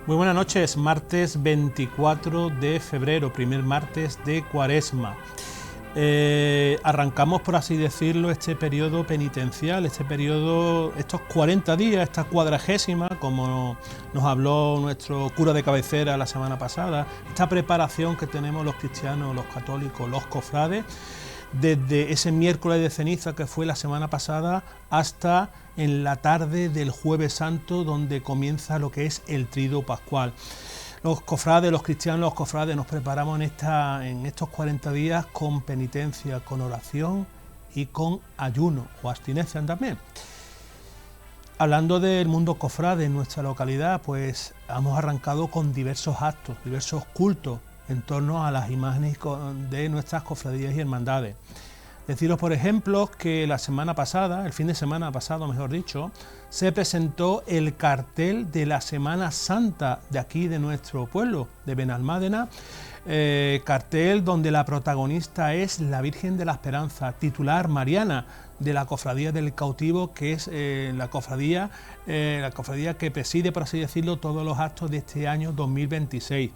Muy buenas noches, martes 24 de febrero, primer martes de Cuaresma. Arrancamos, por así decirlo, este periodo penitencial, estos 40 días, esta 40ª, como nos habló nuestro cura de cabecera la semana pasada, esta preparación que tenemos los cristianos, los católicos, los cofrades, desde ese miércoles de ceniza que fue la semana pasada hasta en la tarde del Jueves Santo, donde comienza lo que es el Triduo Pascual. Los cofrades, los cristianos, los cofrades nos preparamos en estos 40 días con penitencia, con oración y con ayuno o abstinencia también. Hablando del mundo cofrade en nuestra localidad, pues hemos arrancado con diversos actos, diversos cultos en torno a las imágenes de nuestras cofradías y hermandades. Deciros, por ejemplo, que la semana pasada, el fin de semana pasado, mejor dicho, se presentó el cartel de la Semana Santa de aquí, de nuestro pueblo, de Benalmádena, cartel donde la protagonista es la Virgen de la Esperanza, titular mariana de la Cofradía del Cautivo, que es la cofradía que preside, por así decirlo, todos los actos de este año 2026.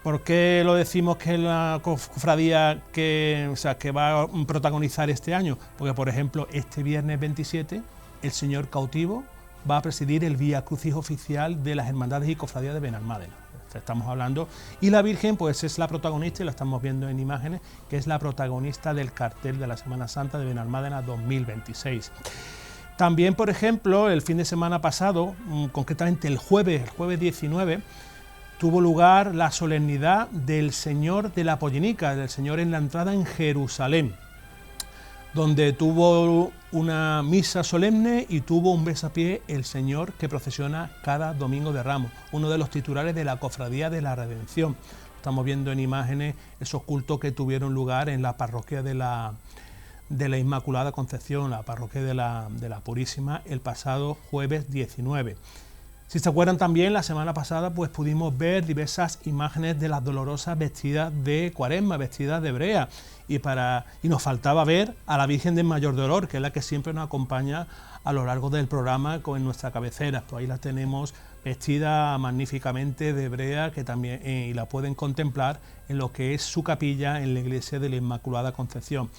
¿Por qué lo decimos que es la cofradía que va a protagonizar este año? Porque, por ejemplo, este viernes 27, el señor cautivo va a presidir el Vía Crucis oficial de las hermandades y cofradías de Benalmádena. Estamos hablando, y la Virgen pues es la protagonista, y la estamos viendo en imágenes, que es la protagonista del cartel de la Semana Santa de Benalmádena 2026. También, por ejemplo, el fin de semana pasado, concretamente el jueves 19, tuvo lugar la solemnidad del Señor de la Pollenica, del Señor en la entrada en Jerusalén, donde tuvo una misa solemne y tuvo un besapié el Señor que procesiona cada domingo de Ramos, uno de los titulares de la Cofradía de la Redención. Estamos viendo en imágenes esos cultos que tuvieron lugar en la parroquia de la Inmaculada Concepción, la parroquia de la Purísima, el pasado jueves 19. Si se acuerdan también, la semana pasada pues pudimos ver diversas imágenes de las dolorosas vestidas de Cuaresma, vestidas de brea, y nos faltaba ver a la Virgen del Mayor Dolor, que es la que siempre nos acompaña a lo largo del programa en nuestra cabecera. Pues ahí la tenemos vestida magníficamente de brea, que también y la pueden contemplar en lo que es su capilla en la iglesia de la Inmaculada Concepción.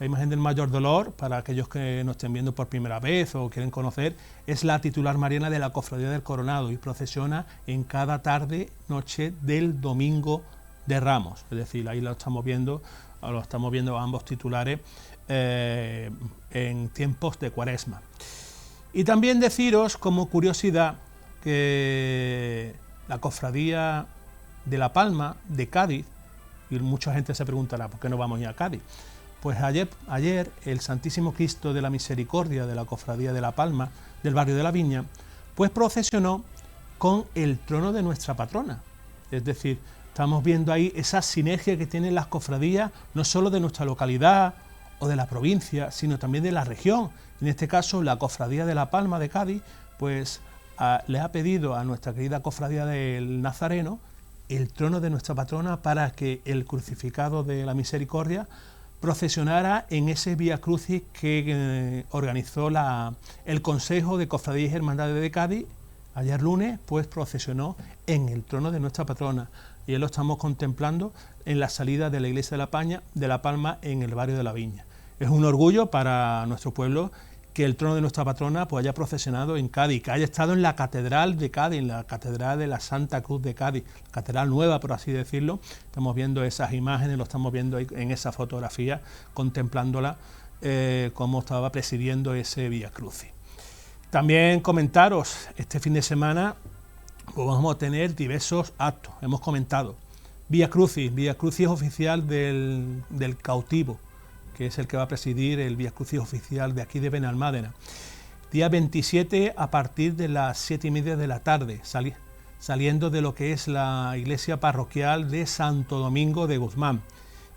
La imagen del Mayor Dolor, para aquellos que nos estén viendo por primera vez o quieren conocer, es la titular mariana de la Cofradía del Coronado y procesiona en cada tarde, noche del Domingo de Ramos. Es decir, ahí lo estamos viendo ambos titulares en tiempos de Cuaresma. Y también deciros, como curiosidad, que la Cofradía de La Palma, de Cádiz, y mucha gente se preguntará, ¿por qué no vamos a ir a Cádiz? Pues ayer el Santísimo Cristo de la Misericordia de la Cofradía de La Palma, del barrio de la Viña, pues procesionó con el trono de nuestra patrona. Es decir, estamos viendo ahí esa sinergia que tienen las cofradías, no solo de nuestra localidad o de la provincia, sino también de la región. En este caso, la Cofradía de La Palma de Cádiz, pues le ha pedido a nuestra querida Cofradía del Nazareno el trono de nuestra patrona para que el crucificado de la Misericordia procesionara en ese Vía Crucis que organizó el Consejo de Cofradías y Hermandades de Cádiz. Ayer lunes, pues procesionó en el trono de nuestra patrona, y lo estamos contemplando en la salida de la iglesia de La Palma en el barrio de la Viña. Es un orgullo para nuestro pueblo que el trono de nuestra patrona pues haya procesionado en Cádiz, que haya estado en la Catedral de Cádiz, en la Catedral de la Santa Cruz de Cádiz, catedral nueva, por así decirlo. Estamos viendo esas imágenes, lo estamos viendo ahí en esa fotografía, contemplándola, cómo estaba presidiendo ese Vía Crucis. También comentaros, este fin de semana pues vamos a tener diversos actos, hemos comentado. Vía Crucis oficial del cautivo, que es el que va a presidir el Vía Crucis oficial de aquí de Benalmádena. Día 27 a partir de las 7:30 de la tarde, saliendo de lo que es la iglesia parroquial de Santo Domingo de Guzmán.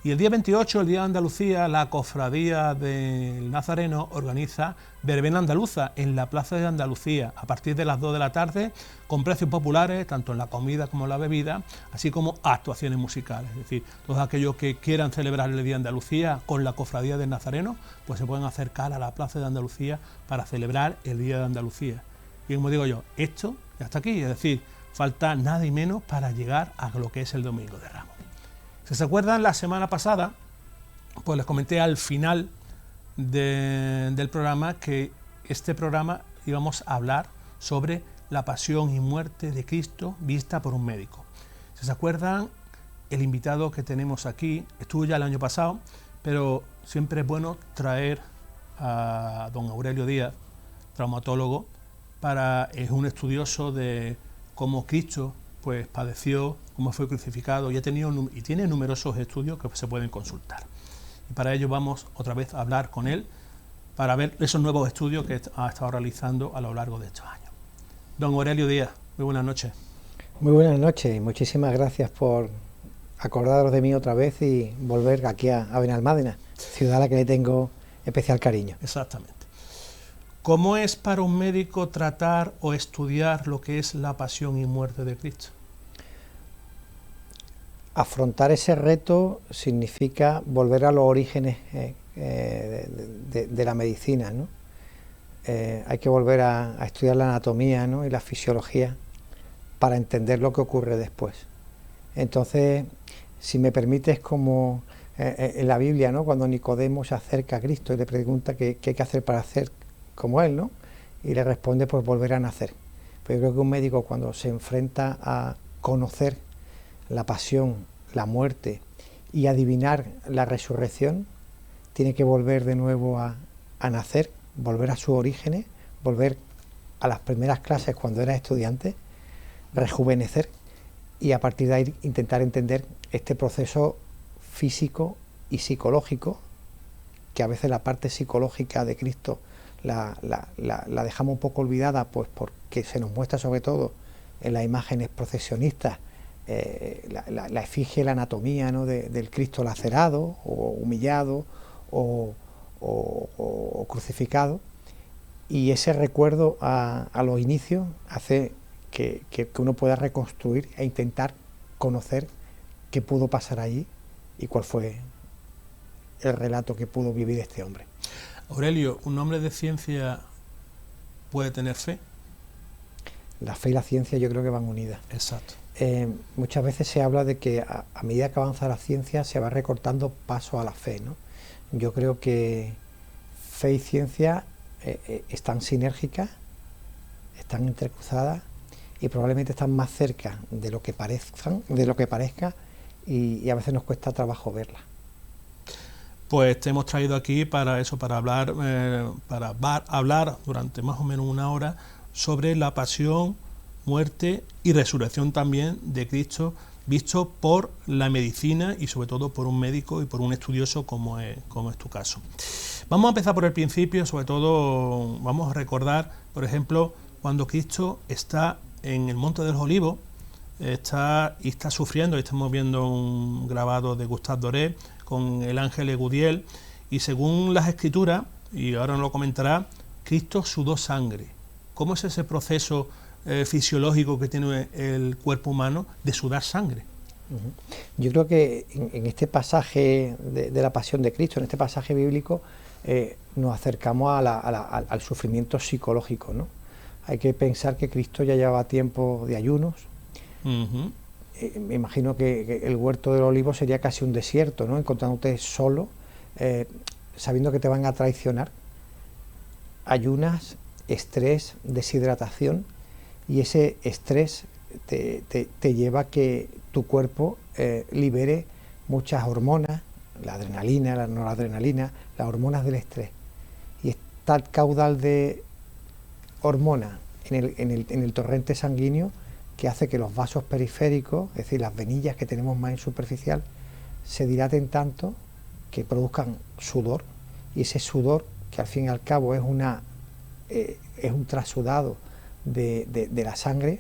Y el día 28, el día de Andalucía, la Cofradía del Nazareno organiza verbena andaluza en la Plaza de Andalucía a partir de las 2 de la tarde, con precios populares, tanto en la comida como en la bebida, así como actuaciones musicales. Es decir, todos aquellos que quieran celebrar el Día de Andalucía con la Cofradía del Nazareno, pues se pueden acercar a la Plaza de Andalucía para celebrar el Día de Andalucía. Y como digo yo, esto ya está aquí, es decir, falta nada y menos para llegar a lo que es el Domingo de Ramos. Si se acuerdan, la semana pasada, pues les comenté al final del programa que este programa íbamos a hablar sobre la pasión y muerte de Cristo vista por un médico. Si se acuerdan, el invitado que tenemos aquí estuvo ya el año pasado, pero siempre es bueno traer a don Aurelio Díaz, traumatólogo, es un estudioso de cómo Cristo pues padeció, cómo fue crucificado y tiene numerosos estudios que se pueden consultar. Y para ello vamos otra vez a hablar con él para ver esos nuevos estudios que ha estado realizando a lo largo de estos años. Don Aurelio Díaz, muy buenas noches. Muy buenas noches y muchísimas gracias por acordaros de mí otra vez y volver aquí a Benalmádena, ciudad a la que le tengo especial cariño. Exactamente. ¿Cómo es para un médico tratar o estudiar lo que es la pasión y muerte de Cristo? Afrontar ese reto significa volver a los orígenes de la medicina, ¿no? Hay que volver a estudiar la anatomía, ¿no?, y la fisiología para entender lo que ocurre después. Entonces, si me permites, como en la Biblia, ¿no?, cuando Nicodemo se acerca a Cristo y le pregunta qué hay que hacer para hacer como él, ¿no?, y le responde, pues volver a nacer. Pero yo creo que un médico, cuando se enfrenta a conocer la pasión, la muerte y adivinar la resurrección, tiene que volver de nuevo a nacer, volver a sus orígenes, volver a las primeras clases cuando era estudiante, rejuvenecer y a partir de ahí intentar entender este proceso físico y psicológico, que a veces la parte psicológica de Cristo la dejamos un poco olvidada, pues porque se nos muestra sobre todo en las imágenes procesionistas la efigie, la anatomía, ¿no?, del Cristo lacerado o humillado o crucificado, y ese recuerdo a los inicios hace que uno pueda reconstruir e intentar conocer qué pudo pasar allí y cuál fue el relato que pudo vivir este hombre. Aurelio, ¿un hombre de ciencia puede tener fe? La fe y la ciencia yo creo que van unidas. Exacto. Muchas veces se habla de que a medida que avanza la ciencia se va recortando paso a la fe, ¿no? Yo creo que fe y ciencia están sinérgicas, están entrecruzadas y probablemente están más cerca de lo que parezca y a veces nos cuesta trabajo verla. Pues te hemos traído aquí para eso, para hablar durante más o menos una hora sobre la pasión, muerte y resurrección también de Cristo, visto por la medicina y sobre todo por un médico y por un estudioso como es tu caso. Vamos a empezar por el principio, sobre todo vamos a recordar, por ejemplo, cuando Cristo está en el Monte de los Olivos, está sufriendo, y estamos viendo un grabado de Gustave Doré con el ángel Egudiel, y según las escrituras, y ahora nos lo comentará, Cristo sudó sangre. ¿Cómo es ese proceso fisiológico que tiene el cuerpo humano de sudar sangre? Yo creo que en este pasaje de la pasión de Cristo, en este pasaje bíblico, nos acercamos al sufrimiento psicológico, ¿no? Hay que pensar que Cristo ya llevaba tiempo de ayunos. Me imagino que el huerto del olivo sería casi un desierto, ¿no?, encontrándote solo, sabiendo que te van a traicionar. Ayunas, estrés, deshidratación, y ese estrés te lleva a que tu cuerpo libere muchas hormonas, la adrenalina, la noradrenalina, las hormonas del estrés. Y está el caudal de hormonas en el torrente sanguíneo que hace que los vasos periféricos, es decir, las venillas que tenemos más en superficial, se dilaten tanto que produzcan sudor, y ese sudor, que al fin y al cabo es un trasudado de la sangre,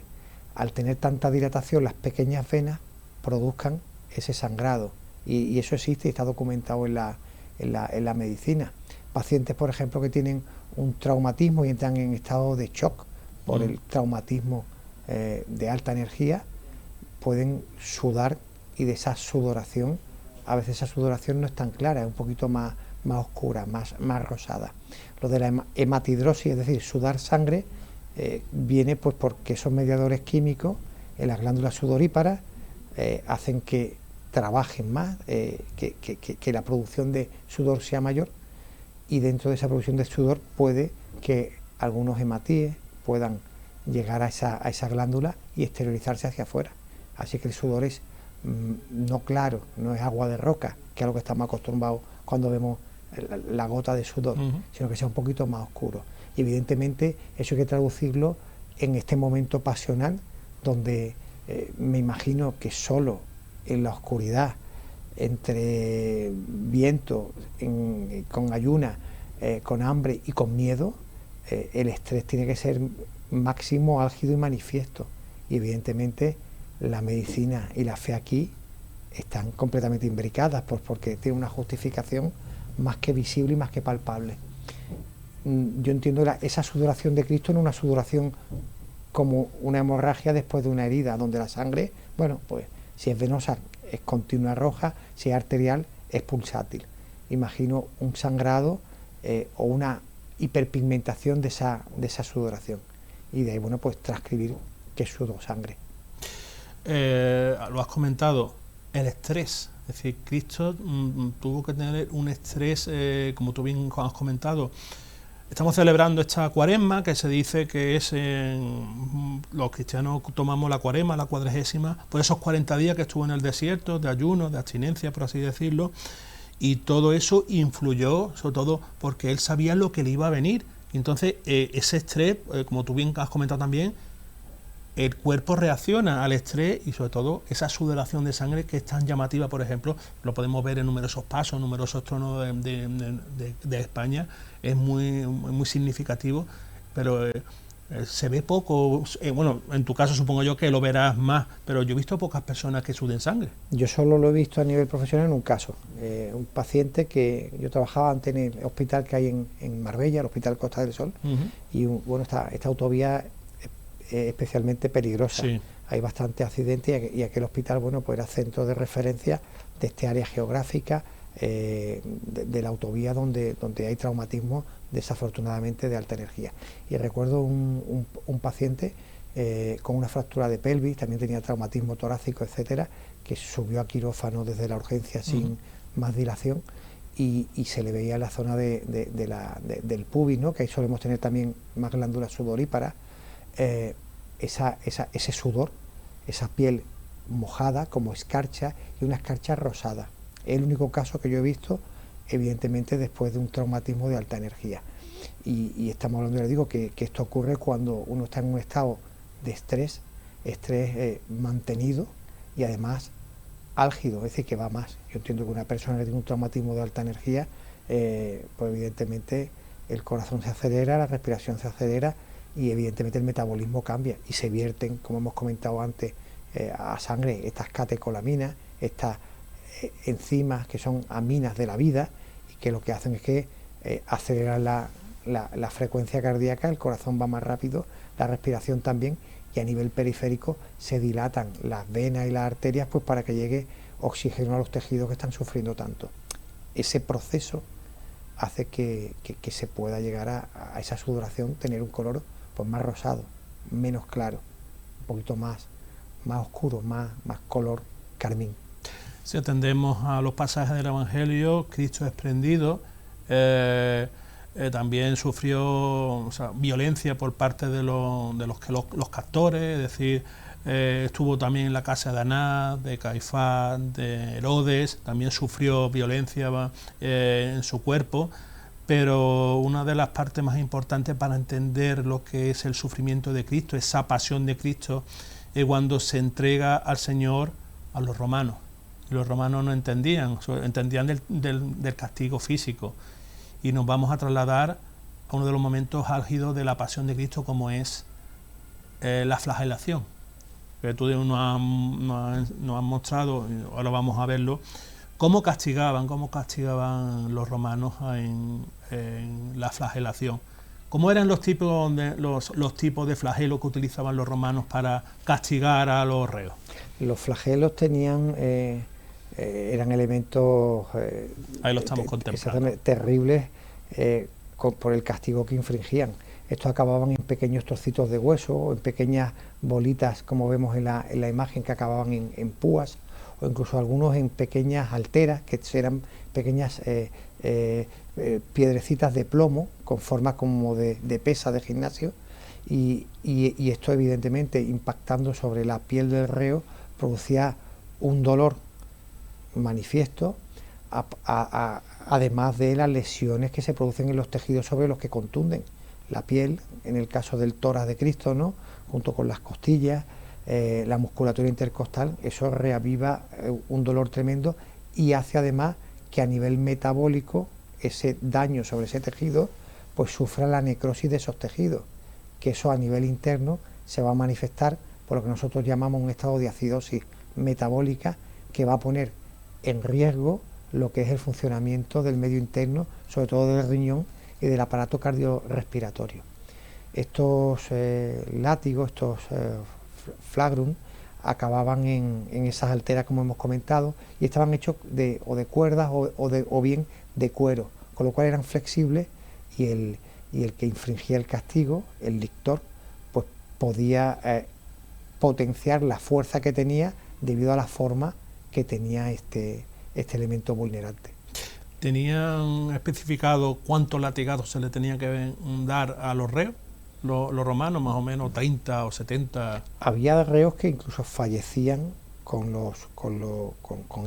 al tener tanta dilatación, las pequeñas venas produzcan ese sangrado, y eso existe y está documentado en la medicina. Pacientes, por ejemplo, que tienen un traumatismo y entran en estado de shock por el traumatismo de alta energía, pueden sudar, y de esa sudoración, a veces esa sudoración no es tan clara, es un poquito más oscura, más rosada. Lo de la hematidrosis, es decir, sudar sangre, viene pues porque esos mediadores químicos en las glándulas sudoríparas, hacen que trabajen más, que la producción de sudor sea mayor, y dentro de esa producción de sudor puede que algunos hematíes puedan llegar a esa glándula y exteriorizarse hacia afuera. Así que el sudor es no claro, no es agua de roca, que es a lo que estamos acostumbrados cuando vemos la gota de sudor, sino que sea un poquito más oscuro. Y evidentemente eso hay que traducirlo en este momento pasional, donde me imagino que solo en la oscuridad, entre viento, con ayuna, con hambre y con miedo, el estrés tiene que ser máximo, álgido y manifiesto. Y evidentemente la medicina y la fe aquí están completamente imbricadas, porque tiene una justificación más que visible y más que palpable. Yo entiendo esa sudoración de Cristo no una sudoración como una hemorragia después de una herida, donde la sangre, bueno, pues si es venosa es continua roja, si es arterial es pulsátil. Imagino un sangrado o una hiperpigmentación de esa sudoración, y de ahí, bueno, pues transcribir que sudó sangre. Lo has comentado, el estrés, es decir, Cristo tuvo que tener un estrés, como tú bien has comentado. Estamos celebrando esta cuaresma, que se dice que es, los cristianos tomamos la cuaresma, la 40ª, por esos 40 días que estuvo en el desierto, de ayuno, de abstinencia, por así decirlo, y todo eso influyó, sobre todo porque él sabía lo que le iba a venir. Entonces, ese estrés, como tú bien has comentado también, el cuerpo reacciona al estrés, y sobre todo esa sudoración de sangre que es tan llamativa. Por ejemplo, lo podemos ver en numerosos pasos, numerosos tronos de España, es muy significativo, pero se ve poco. Bueno, en tu caso supongo yo que lo verás más, pero yo he visto pocas personas que suden sangre. Yo solo lo he visto a nivel profesional en un caso, un paciente que yo trabajaba antes en el hospital que hay en Marbella, el Hospital Costa del Sol, y bueno, esta autovía especialmente peligrosa. Sí. Hay bastante accidentes, y aquel hospital, bueno, pues era centro de referencia de este área geográfica de la autovía donde hay traumatismo, desafortunadamente, de alta energía. Y recuerdo un paciente con una fractura de pelvis, también tenía traumatismo torácico, etcétera, que subió a quirófano desde la urgencia sin más dilación, y se le veía en la zona del pubis, ¿no?, que ahí solemos tener también más glándulas sudoríparas. Ese sudor, esa piel mojada como escarcha, y una escarcha rosada. Es el único caso que yo he visto, evidentemente después de un traumatismo de alta energía. Y estamos hablando, le digo, que esto ocurre cuando uno está en un estado de estrés mantenido, y además álgido, es decir, que va más. Yo entiendo que una persona que tiene un traumatismo de alta energía, pues evidentemente el corazón se acelera, la respiración se acelera, y evidentemente el metabolismo cambia, y se vierten, como hemos comentado antes, a sangre estas catecolaminas, estas enzimas que son aminas de la vida, y que lo que hacen es que aceleran la frecuencia cardíaca, el corazón va más rápido, la respiración también, y a nivel periférico se dilatan las venas y las arterias, pues para que llegue oxígeno a los tejidos que están sufriendo tanto. Ese proceso hace que se pueda llegar a esa sudoración, tener un color pues más rosado, menos claro, un poquito más oscuro, más color carmín. Si atendemos a los pasajes del Evangelio, Cristo es prendido, también sufrió violencia por parte de los castores, es decir, estuvo también en la casa de Anás, de Caifás, de Herodes, también sufrió violencia en su cuerpo. Pero una de las partes más importantes para entender lo que es el sufrimiento de Cristo, esa pasión de Cristo, es cuando se entrega al Señor a los romanos. Y los romanos no entendían del castigo físico. Y nos vamos a trasladar a uno de los momentos álgidos de la pasión de Cristo, como es la flagelación. Que tú nos has mostrado, ahora vamos a verlo, cómo castigaban los romanos en la flagelación. ¿Cómo eran los tipos de flagelos que utilizaban los romanos para castigar a los reos? Los flagelos eran elementos ahí lo estamos contemplando, terribles por el castigo que infringían. Estos acababan en pequeños trocitos de hueso o en pequeñas bolitas, como vemos en la imagen, que acababan en púas, o incluso algunos en pequeñas alteras, que eran pequeñas piedrecitas de plomo con forma como de pesa de gimnasio, y esto evidentemente, impactando sobre la piel del reo, producía un dolor manifiesto, además de las lesiones que se producen en los tejidos sobre los que contunden. La piel, en el caso del tórax de Cristo, ¿no?, junto con las costillas, la musculatura intercostal, eso reaviva un dolor tremendo y hace además que a nivel metabólico ese daño sobre ese tejido pues sufra la necrosis de esos tejidos, que eso a nivel interno se va a manifestar por lo que nosotros llamamos un estado de acidosis metabólica, que va a poner en riesgo lo que es el funcionamiento del medio interno, sobre todo del riñón y del aparato cardiorrespiratorio. Estos látigos, estos flagrum, acababan en esas alteras, como hemos comentado, y estaban hechos de cuerdas o bien de cuero, con lo cual eran flexibles, y el que infringía el castigo, el lictor, pues podía potenciar la fuerza que tenía debido a la forma que tenía este elemento vulnerante. ¿Tenían especificado cuántos latigazos se le tenía que dar a los reos? Los romanos, más o menos 30 o 70. Había reos que incluso fallecían con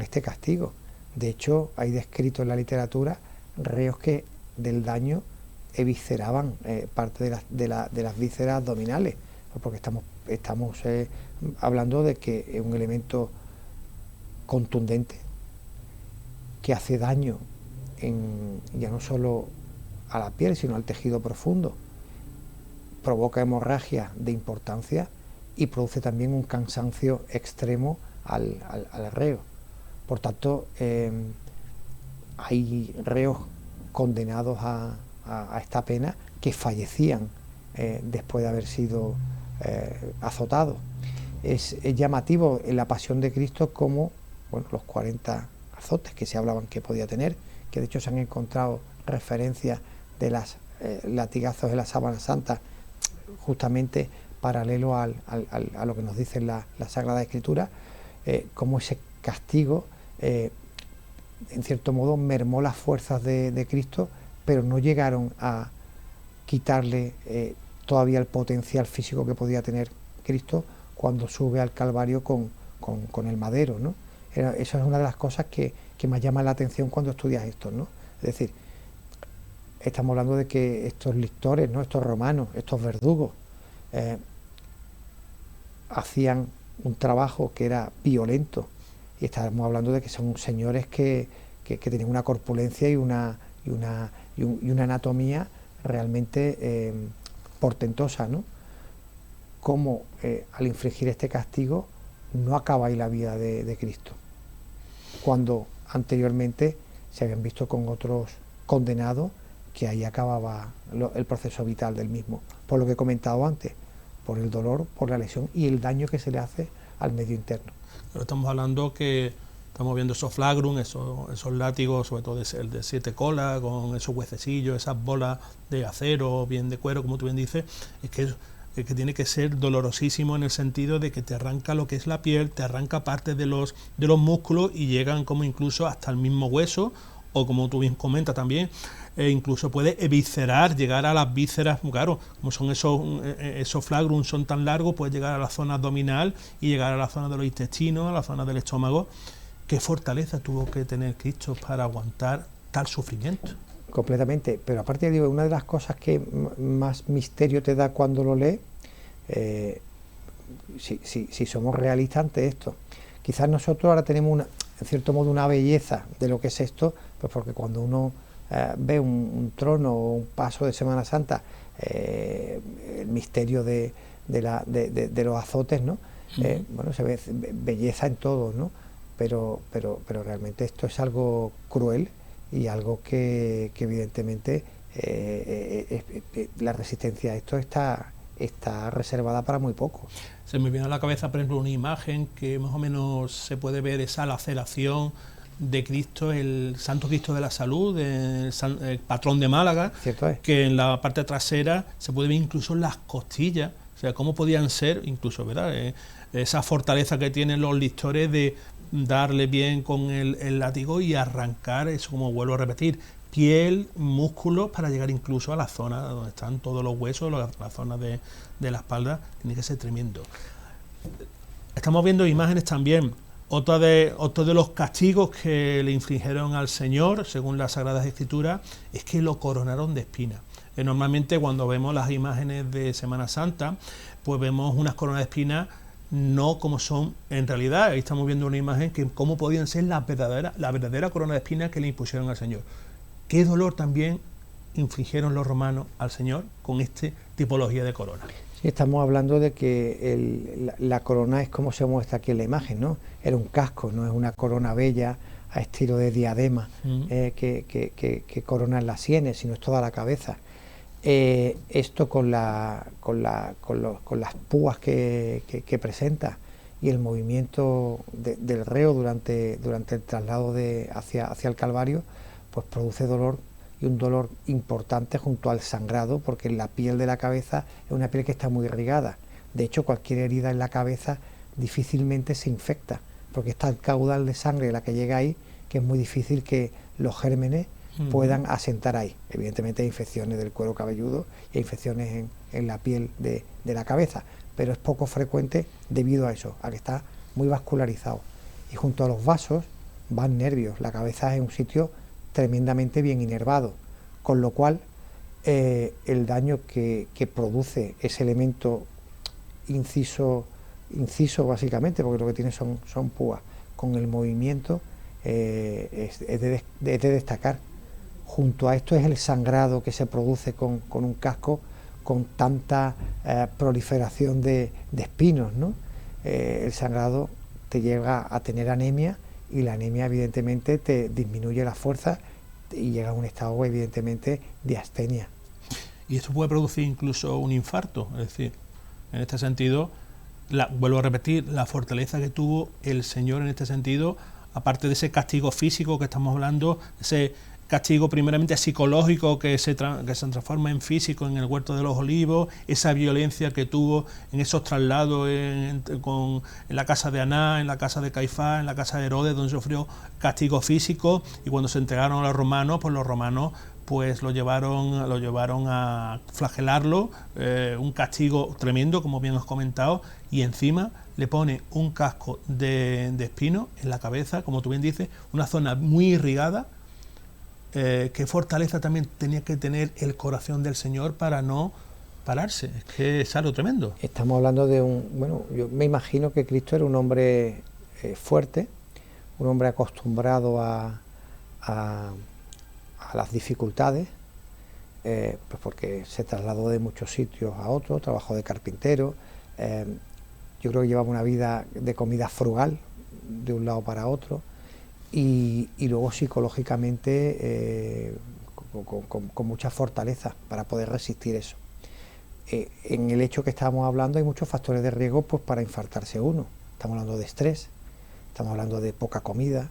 este castigo. De hecho, hay descrito en la literatura reos que del daño evisceraban parte de las vísceras abdominales, porque estamos hablando de que es un elemento contundente que hace daño ya no solo a la piel, sino al tejido profundo. Provoca hemorragia de importancia y produce también un cansancio extremo al reo. Por tanto, hay reos condenados a esta pena que fallecían después de haber sido azotados. Es llamativo en la Pasión de Cristo como los 40 azotes que se hablaban que podía tener, que de hecho se han encontrado referencias de los latigazos de la Sábana Santa, justamente paralelo a lo que nos dice la Sagrada Escritura, como ese castigo en cierto modo mermó las fuerzas de Cristo, pero no llegaron a quitarle todavía el potencial físico que podía tener Cristo cuando sube al Calvario con el madero, ¿no? Eso es una de las cosas que más llama la atención cuando estudias esto, ¿no? Es decir, estamos hablando de que estos lictores, ¿no?, estos romanos, estos verdugos, hacían un trabajo que era violento, y estamos hablando de que son señores que tenían una corpulencia y una anatomía realmente portentosa, ¿no? Cómo al infligir este castigo no acaba ahí la vida de Cristo, cuando anteriormente se habían visto con otros condenados que ahí acababa el proceso vital del mismo, por lo que he comentado antes, por el dolor, por la lesión y el daño que se le hace al medio interno. Pero estamos hablando que estamos viendo esos flagrum, esos látigos, sobre todo el de 7 colas, con esos huesecillos, esas bolas de acero, bien de cuero, como tú bien dices, es que tiene que ser dolorosísimo en el sentido de que te arranca lo que es la piel, te arranca parte de los músculos y llegan como incluso hasta el mismo hueso, o como tú bien comentas también, incluso puede eviscerar, llegar a las vísceras, claro, como son esos flagrum son tan largos, puede llegar a la zona abdominal y llegar a la zona de los intestinos, a la zona del estómago. ¿Qué fortaleza tuvo que tener Cristo para aguantar tal sufrimiento? Completamente, pero aparte digo, una de las cosas que más misterio te da cuando lo lees, si somos realistas ante esto, quizás nosotros ahora tenemos en cierto modo una belleza de lo que es esto, pues porque cuando uno ve un trono o un paso de Semana Santa, el misterio de los azotes, ¿no? Bueno, se ve belleza en todo, ¿no? Pero realmente esto es algo cruel y algo que evidentemente la resistencia a esto está reservada para muy poco. Se me viene a la cabeza, por ejemplo, una imagen que más o menos se puede ver esa laceración de Cristo, el Santo Cristo de la Salud, el patrón de Málaga, Cierto es. que en la parte trasera se puede ver incluso las costillas, o sea, cómo podían ser, incluso, ¿verdad? Esa fortaleza que tienen los lictores de darle bien con el látigo y arrancar, eso como vuelvo a repetir, piel, músculos, para llegar incluso a la zona donde están todos los huesos, la zona de la espalda. Tiene que ser tremendo. Estamos viendo imágenes también, otro de los castigos que le infligieron al Señor, según las Sagradas Escrituras, es que lo coronaron de espinas. Normalmente cuando vemos las imágenes de Semana Santa, pues vemos unas coronas de espinas no como son en realidad. Ahí estamos viendo una imagen que cómo podían ser la verdadera corona de espinas que le impusieron al Señor. Qué dolor también infligieron los romanos al Señor con esta tipología de corona. Sí, estamos hablando de que la corona es como se muestra aquí en la imagen, ¿no? Era un casco, no es una corona bella a estilo de diadema que corona en las sienes, sino es toda la cabeza. Esto con las púas que presenta y el movimiento del reo durante el traslado hacia el Calvario, pues produce dolor, y un dolor importante junto al sangrado, porque la piel de la cabeza es una piel que está muy irrigada. De hecho, cualquier herida en la cabeza difícilmente se infecta, porque está el caudal de sangre la que llega ahí, que es muy difícil que los gérmenes puedan asentar ahí. Evidentemente hay infecciones del cuero cabelludo y hay infecciones en la piel de la cabeza, pero es poco frecuente debido a eso, a que está muy vascularizado. Y junto a los vasos van nervios. La cabeza es un sitio tremendamente bien inervado, con lo cual el daño que produce ese elemento inciso básicamente, porque lo que tiene son púas, con el movimiento es de destacar. Junto a esto es el sangrado que se produce con un casco con tanta proliferación de espinos, ¿no? El sangrado te lleva a tener anemia, y la anemia evidentemente te disminuye la fuerza y llega a un estado evidentemente de astenia. Y esto puede producir incluso un infarto, es decir, en este sentido, vuelvo a repetir, la fortaleza que tuvo el Señor en este sentido, aparte de ese castigo físico que estamos hablando, ese castigo primeramente psicológico que se transforma en físico en el Huerto de los Olivos, esa violencia que tuvo en esos traslados en la casa de Anás, en la casa de Caifás, en la casa de Herodes, donde sufrió castigo físico, y cuando se entregaron a los romanos, pues los romanos pues lo llevaron a flagelarlo, un castigo tremendo, como bien os he comentado, y encima le pone un casco de espino en la cabeza, como tú bien dices, una zona muy irrigada. Qué fortaleza también tenía que tener el corazón del Señor para no pararse. Es que es algo tremendo. Estamos hablando de yo me imagino que Cristo era un hombre fuerte, un hombre acostumbrado a las dificultades, pues porque se trasladó de muchos sitios a otros, trabajó de carpintero, yo creo que llevaba una vida de comida frugal de un lado para otro, y luego psicológicamente con mucha fortaleza para poder resistir eso. En el hecho que estábamos hablando hay muchos factores de riesgo pues para infartarse uno. Estamos hablando de estrés, estamos hablando de poca comida,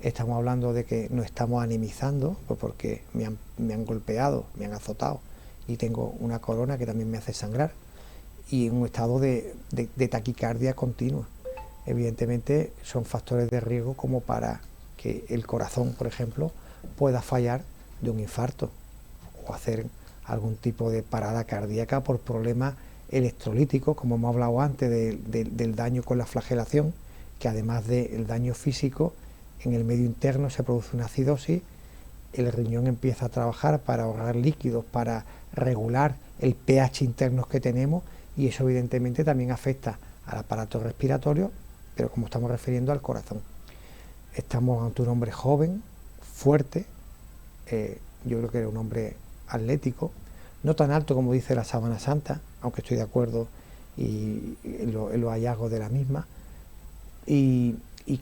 estamos hablando de que nos estamos anemizando pues porque me han golpeado, me han azotado y tengo una corona que también me hace sangrar, y en un estado de taquicardia continua. Evidentemente son factores de riesgo como para que el corazón, por ejemplo, pueda fallar de un infarto o hacer algún tipo de parada cardíaca por problemas electrolíticos, como hemos hablado antes del daño con la flagelación, que además del daño físico, en el medio interno se produce una acidosis, el riñón empieza a trabajar para ahorrar líquidos, para regular el pH interno que tenemos, y eso evidentemente también afecta al aparato respiratorio, pero como estamos refiriendo al corazón. Estamos ante un hombre joven, fuerte, yo creo que era un hombre atlético, no tan alto como dice la Sábana Santa, aunque estoy de acuerdo en los hallazgos de la misma, y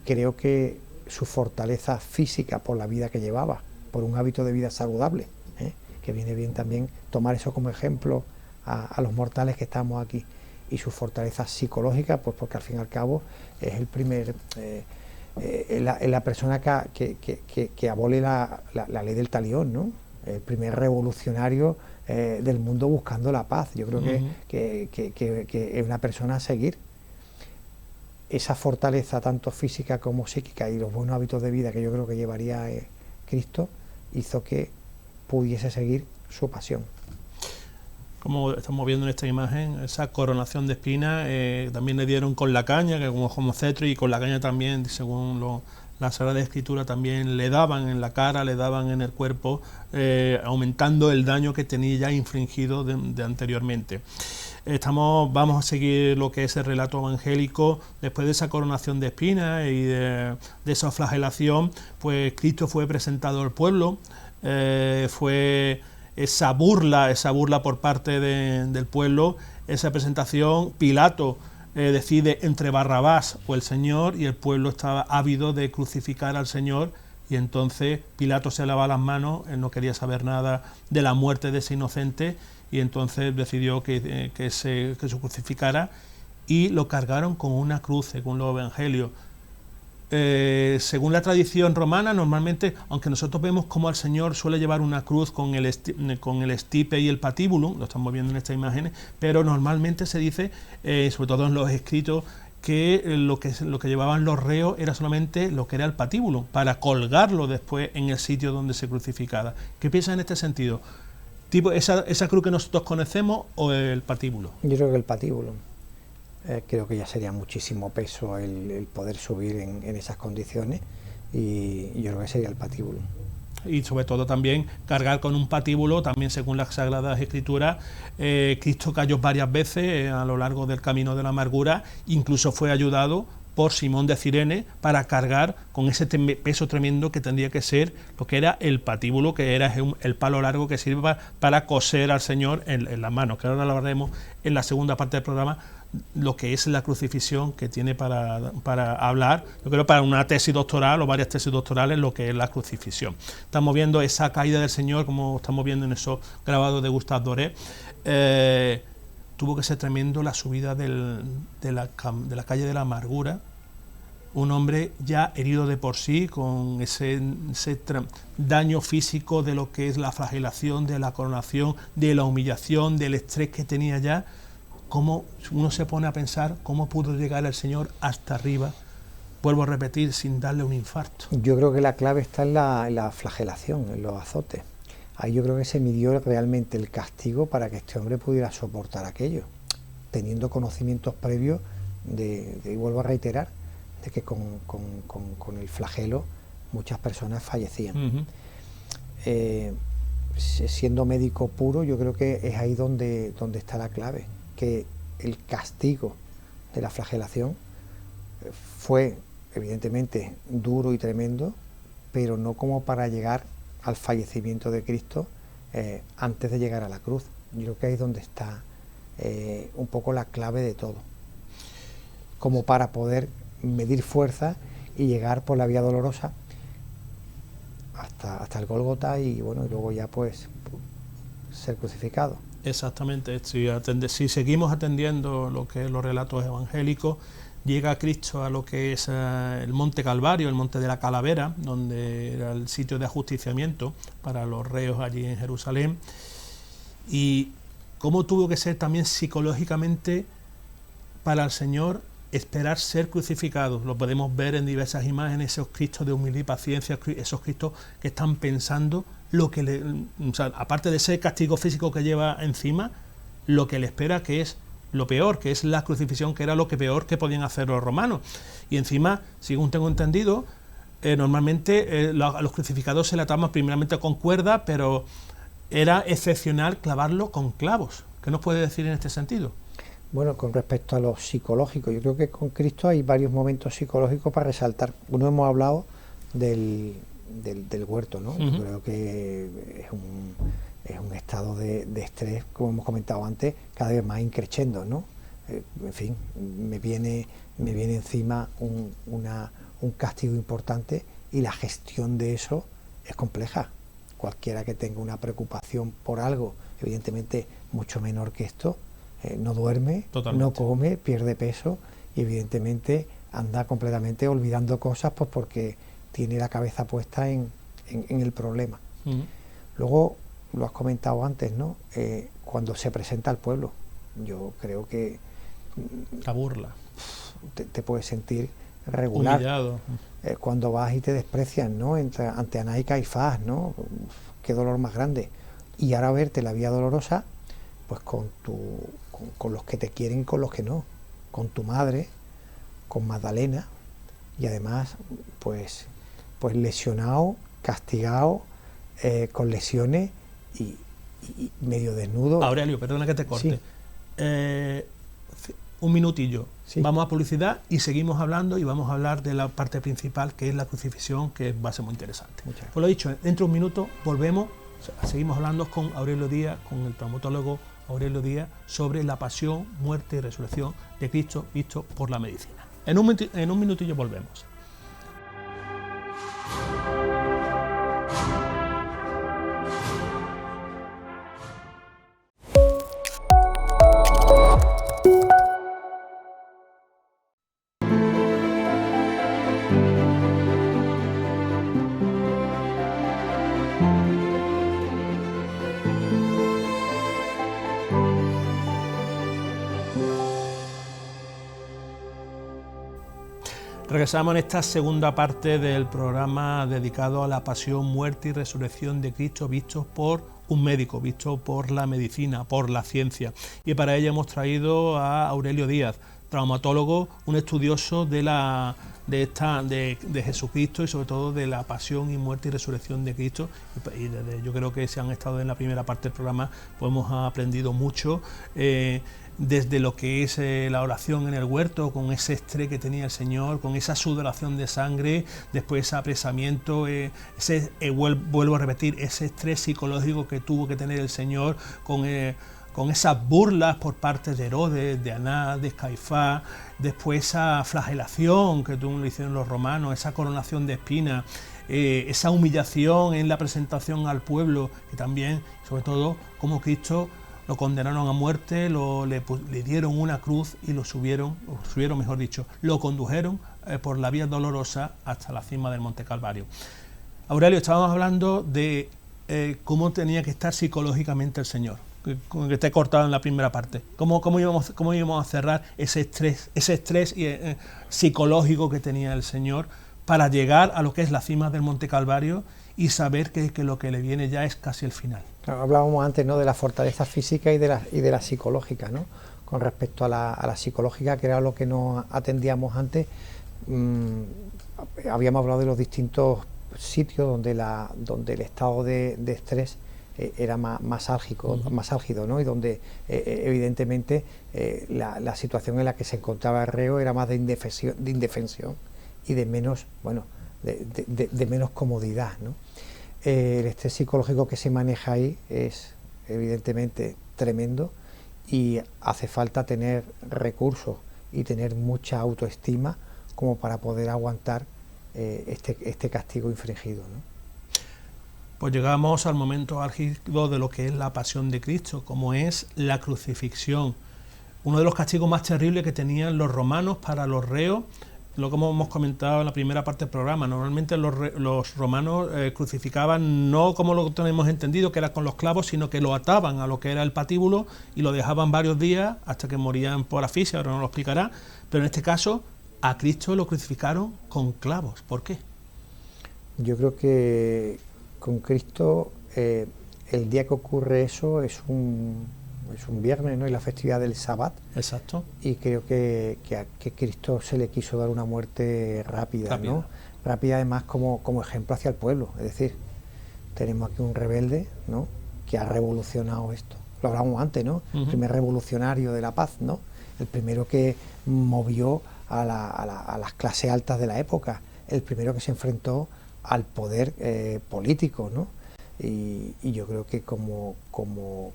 creo que su fortaleza física por la vida que llevaba, por un hábito de vida saludable, que viene bien también tomar eso como ejemplo a los mortales que estamos aquí, y su fortaleza psicológica, pues porque al fin y al cabo es el primer es la persona que abole la ley del talión, ¿no? El primer revolucionario del mundo buscando la paz. Yo creo que es una persona a seguir. Esa fortaleza tanto física como psíquica y los buenos hábitos de vida que yo creo que llevaría Cristo hizo que pudiese seguir su pasión. Como estamos viendo en esta imagen, esa coronación de espinas también le dieron con la caña, que como cetro, y con la caña también, según la Sagrada Escritura, también le daban en la cara, le daban en el cuerpo, aumentando el daño que tenía ya infligido de anteriormente. Vamos a seguir lo que es el relato evangélico. Después de esa coronación de espinas y de esa flagelación, pues Cristo fue presentado al pueblo, fue esa burla por parte del pueblo, esa presentación. Pilato decide entre Barrabás o el Señor, y el pueblo estaba ávido de crucificar al Señor, y entonces Pilato se lava las manos, él no quería saber nada de la muerte de ese inocente, y entonces decidió que se crucificara, y lo cargaron con una cruz, según los evangelios. Según la tradición romana, normalmente, aunque nosotros vemos como el Señor suele llevar una cruz con el estipe y el patíbulo, lo estamos viendo en estas imágenes, pero normalmente se dice, sobre todo en los escritos, que lo que llevaban los reos era solamente lo que era el patíbulo, para colgarlo después en el sitio donde se crucificaba. ¿Qué piensas en este sentido? ¿Tipo esa cruz que nosotros conocemos o el patíbulo? Yo creo que el patíbulo. Creo que ya sería muchísimo peso el poder subir en esas condiciones, y yo creo que sería el patíbulo. Y sobre todo también cargar con un patíbulo, también según las Sagradas Escrituras, Cristo cayó varias veces a lo largo del camino de la amargura, incluso fue ayudado por Simón de Cirene para cargar con ese peso tremendo que tendría que ser lo que era el patíbulo, que era el palo largo que sirve para coser al Señor en las manos, que ahora lo hablaremos en la segunda parte del programa, lo que es la crucifixión, que tiene para hablar, yo creo, para una tesis doctoral o varias tesis doctorales, lo que es la crucifixión. Estamos viendo esa caída del Señor, como estamos viendo en esos grabados de Gustave Doré. Tuvo que ser tremendo la subida de la calle de la amargura, un hombre ya herido de por sí, con ese daño físico de lo que es la flagelación, de la coronación, de la humillación, del estrés que tenía ya. Cómo uno se pone a pensar cómo pudo llegar el Señor hasta arriba, vuelvo a repetir, sin darle un infarto. Yo creo que la clave está en la flagelación, en los azotes. Ahí yo creo que se midió realmente el castigo para que este hombre pudiera soportar aquello, teniendo conocimientos previos y vuelvo a reiterar, de que con el flagelo muchas personas fallecían. Siendo médico puro, yo creo que es ahí donde está la clave, que el castigo de la flagelación fue evidentemente duro y tremendo, pero no como para llegar al fallecimiento de Cristo antes de llegar a la cruz. Yo creo que ahí es donde está un poco la clave de todo, como para poder medir fuerza y llegar por la vía dolorosa hasta el Gólgota, y bueno, y luego ya pues ser crucificado. Exactamente, si seguimos atendiendo lo que es los relatos evangélicos, llega Cristo a lo que es el Monte Calvario, el Monte de la Calavera, donde era el sitio de ajusticiamiento para los reos allí en Jerusalén, y cómo tuvo que ser también psicológicamente para el Señor esperar ser crucificados. Lo podemos ver en diversas imágenes, esos Cristos de humildad y paciencia, esos Cristos que están pensando lo que aparte de ese castigo físico que lleva encima, lo que le espera, que es lo peor, que es la crucifixión, que era lo que peor que podían hacer los romanos. Y encima, según tengo entendido, normalmente a los crucificados se le ataban primeramente con cuerda, pero era excepcional clavarlo con clavos. ¿Qué nos puede decir en este sentido? Bueno, con respecto a lo psicológico, yo creo que con Cristo hay varios momentos psicológicos para resaltar. Uno, hemos hablado del huerto, ¿no? Yo creo que es un estado de estrés, como hemos comentado antes, cada vez más increciendo, ¿no? En fin, me viene encima un castigo importante, y la gestión de eso es compleja. Cualquiera que tenga una preocupación por algo, evidentemente mucho menor que esto, no duerme, no come, pierde peso, y evidentemente anda completamente olvidando cosas, pues porque tiene la cabeza puesta en el problema. Luego, lo has comentado antes, ¿no? Cuando se presenta al pueblo, yo creo que la burla, te puedes sentir regular, humillado, cuando vas y te desprecian, ¿no? Ante Anás y Caifás, ¿no? Qué dolor más grande. Y ahora verte la vía dolorosa, pues con los que te quieren, con los que no, con tu madre, con Magdalena, y además pues lesionado, castigado, con lesiones y medio desnudo. Aurelio, perdona que te corte. Sí. Un minutillo. Sí. Vamos a publicidad y seguimos hablando, y vamos a hablar de la parte principal, que es la crucifixión, que va a ser muy interesante. Pues lo dicho, dentro de un minuto volvemos, seguimos hablando con Aurelio Díaz, con el traumatólogo Aurelio Díaz, sobre la pasión, muerte y resurrección de Cristo visto por la medicina. En un minutillo volvemos. Regresamos en esta segunda parte del programa dedicado a la pasión, muerte y resurrección de Cristo vistos por un médico, visto por la medicina, por la ciencia. Y para ello hemos traído a Aurelio Díaz, traumatólogo, un estudioso de Jesucristo y sobre todo de la pasión y muerte y resurrección de Cristo. Y yo creo que si han estado en la primera parte del programa, pues hemos aprendido mucho. Desde lo que es la oración en el huerto, con ese estrés que tenía el Señor, con esa sudoración de sangre, después ese apresamiento, vuelvo a repetir, ese estrés psicológico que tuvo que tener el Señor, con esas burlas por parte de Herodes, de Anás, de Caifás, después esa flagelación que le hicieron los romanos, esa coronación de espinas, esa humillación en la presentación al pueblo, que también, sobre todo, como Cristo lo condenaron a muerte, le dieron una cruz y lo condujeron por la vía dolorosa hasta la cima del Monte Calvario. Aurelio, estábamos hablando de cómo tenía que estar psicológicamente el Señor, que te he cortado en la primera parte. ¿Cómo íbamos a cerrar ese estrés psicológico que tenía el Señor para llegar a lo que es la cima del Monte Calvario y saber que lo que le viene ya es casi el final? Hablábamos antes, ¿no?, de la fortaleza física y de la psicológica, ¿no? Con respecto a la psicológica, que era lo que nos atendíamos antes, habíamos hablado de los distintos sitios donde el estado de estrés era más álgido, ¿no? Y donde evidentemente la situación en la que se encontraba el reo era más de indefensión y de menos, de menos comodidad, ¿no? El estrés psicológico que se maneja ahí es evidentemente tremendo, y hace falta tener recursos y tener mucha autoestima como para poder aguantar este castigo infringido, ¿no? Pues llegamos al momento álgido de lo que es la pasión de Cristo, como es la crucifixión, uno de los castigos más terribles que tenían los romanos para los reos. Lo que hemos comentado en la primera parte del programa, normalmente los romanos crucificaban no como lo tenemos entendido, que era con los clavos, sino que lo ataban a lo que era el patíbulo y lo dejaban varios días hasta que morían por asfixia, ahora no lo explicará, pero en este caso a Cristo lo crucificaron con clavos. ¿Por qué? Yo creo que con Cristo el día que ocurre eso es un viernes, ¿no? Y la festividad del Sabbat. Exacto. Y creo que Cristo se le quiso dar una muerte rápida, ¿no? Rápida además como ejemplo hacia el pueblo. Es decir, tenemos aquí un rebelde, ¿no?, que ha revolucionado esto. Lo hablamos antes, ¿no? El primer revolucionario de la paz, ¿no? El primero que movió a las clases altas de la época. El primero que se enfrentó al poder político, ¿no? Y yo creo que como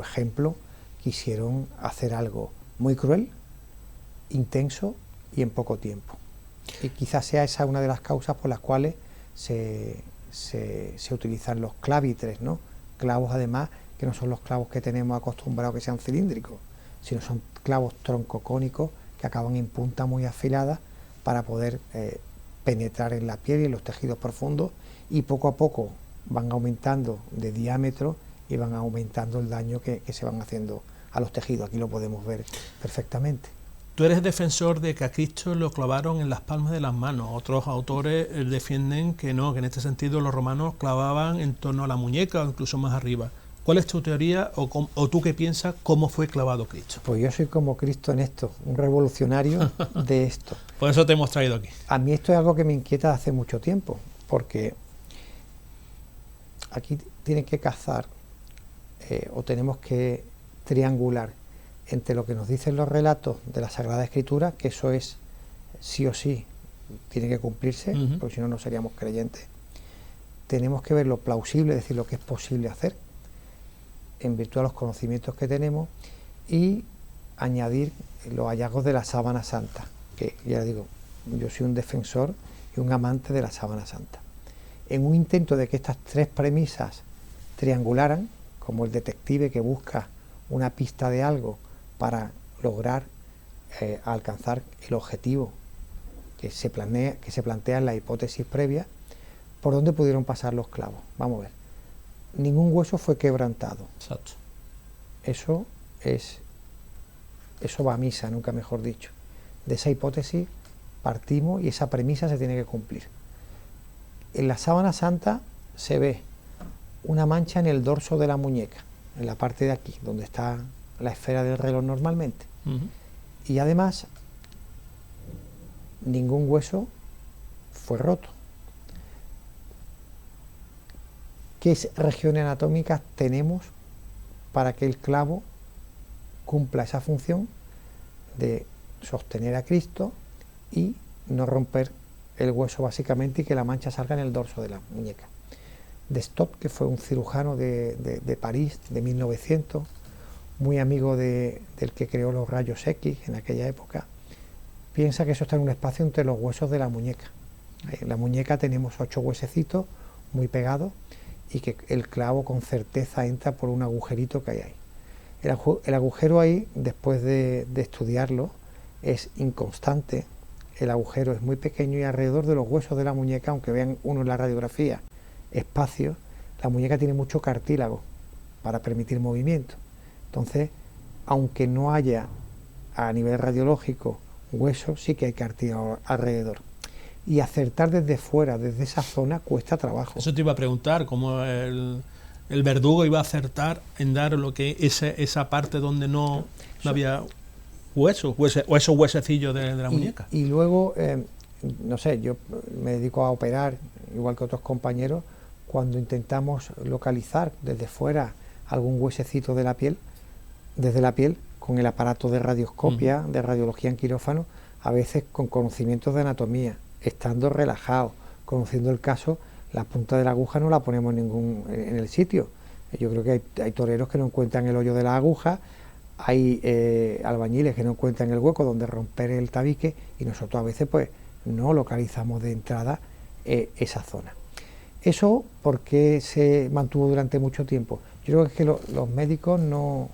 ejemplo quisieron hacer algo muy cruel, intenso y en poco tiempo. Y quizás sea esa una de las causas por las cuales se utilizan los clavitres, ¿no? Clavos además que no son los clavos que tenemos acostumbrados que sean cilíndricos, sino son clavos troncocónicos que acaban en punta muy afilada para poder penetrar en la piel y en los tejidos profundos, y poco a poco van aumentando de diámetro y van aumentando el daño que se van haciendo a los tejidos. Aquí lo podemos ver perfectamente. Tú eres defensor de que a Cristo lo clavaron en las palmas de las manos. Otros autores defienden que no, que en este sentido los romanos clavaban en torno a la muñeca o incluso más arriba. ¿Cuál es tu teoría o tú qué piensas cómo fue clavado Cristo? Pues yo soy como Cristo en esto, un revolucionario de esto. Por eso te hemos traído aquí. A mí esto es algo que me inquieta hace mucho tiempo, porque aquí tienen que cazar o tenemos que triangular entre lo que nos dicen los relatos de la Sagrada Escritura, que eso es sí o sí, tiene que cumplirse, porque si no, no seríamos creyentes. Tenemos que ver lo plausible, es decir, lo que es posible hacer, en virtud de los conocimientos que tenemos, y añadir los hallazgos de la Sábana Santa, que ya digo, yo soy un defensor y un amante de la Sábana Santa. En un intento de que estas tres premisas triangularan, como el detective que busca una pista de algo para lograr alcanzar el objetivo que se plantea en la hipótesis previa, ¿por dónde pudieron pasar los clavos? Vamos a ver. Ningún hueso fue quebrantado. Exacto. Eso va a misa, nunca mejor dicho. De esa hipótesis partimos y esa premisa se tiene que cumplir. En la Sábana Santa se ve una mancha en el dorso de la muñeca, en la parte de aquí, donde está la esfera del reloj normalmente. Y además, ningún hueso fue roto. ¿Qué regiones anatómicas tenemos para que el clavo cumpla esa función de sostener a Cristo y no romper el hueso básicamente y que la mancha salga en el dorso de la muñeca? De Stott, que fue un cirujano de París de 1900, muy amigo del que creó los rayos X en aquella época, piensa que eso está en un espacio entre los huesos de la muñeca. En la muñeca tenemos 8 huesecitos muy pegados y que el clavo con certeza entra por un agujerito que hay ahí. El agujero ahí, después de estudiarlo, es inconstante. El agujero es muy pequeño y alrededor de los huesos de la muñeca, aunque vean uno en la radiografía espacio, la muñeca tiene mucho cartílago para permitir movimiento. Entonces, aunque no haya a nivel radiológico hueso, sí que hay cartílago alrededor. Y acertar desde fuera, desde esa zona, cuesta trabajo. Eso te iba a preguntar, cómo el verdugo iba a acertar en dar lo que esa parte donde no había hueso, o esos huesecillos de la muñeca. Y luego, no sé, yo me dedico a operar, igual que otros compañeros, cuando intentamos localizar desde fuera algún huesecito de la piel, desde la piel, con el aparato de radioscopia, de radiología en quirófano, a veces con conocimientos de anatomía, estando relajados, conociendo el caso, la punta de la aguja no la ponemos en el sitio. Yo creo que hay toreros que no encuentran el hoyo de la aguja, hay albañiles que no encuentran el hueco donde romper el tabique, y nosotros a veces pues no localizamos de entrada esa zona. Eso, ¿por qué se mantuvo durante mucho tiempo? Yo creo que es que los médicos no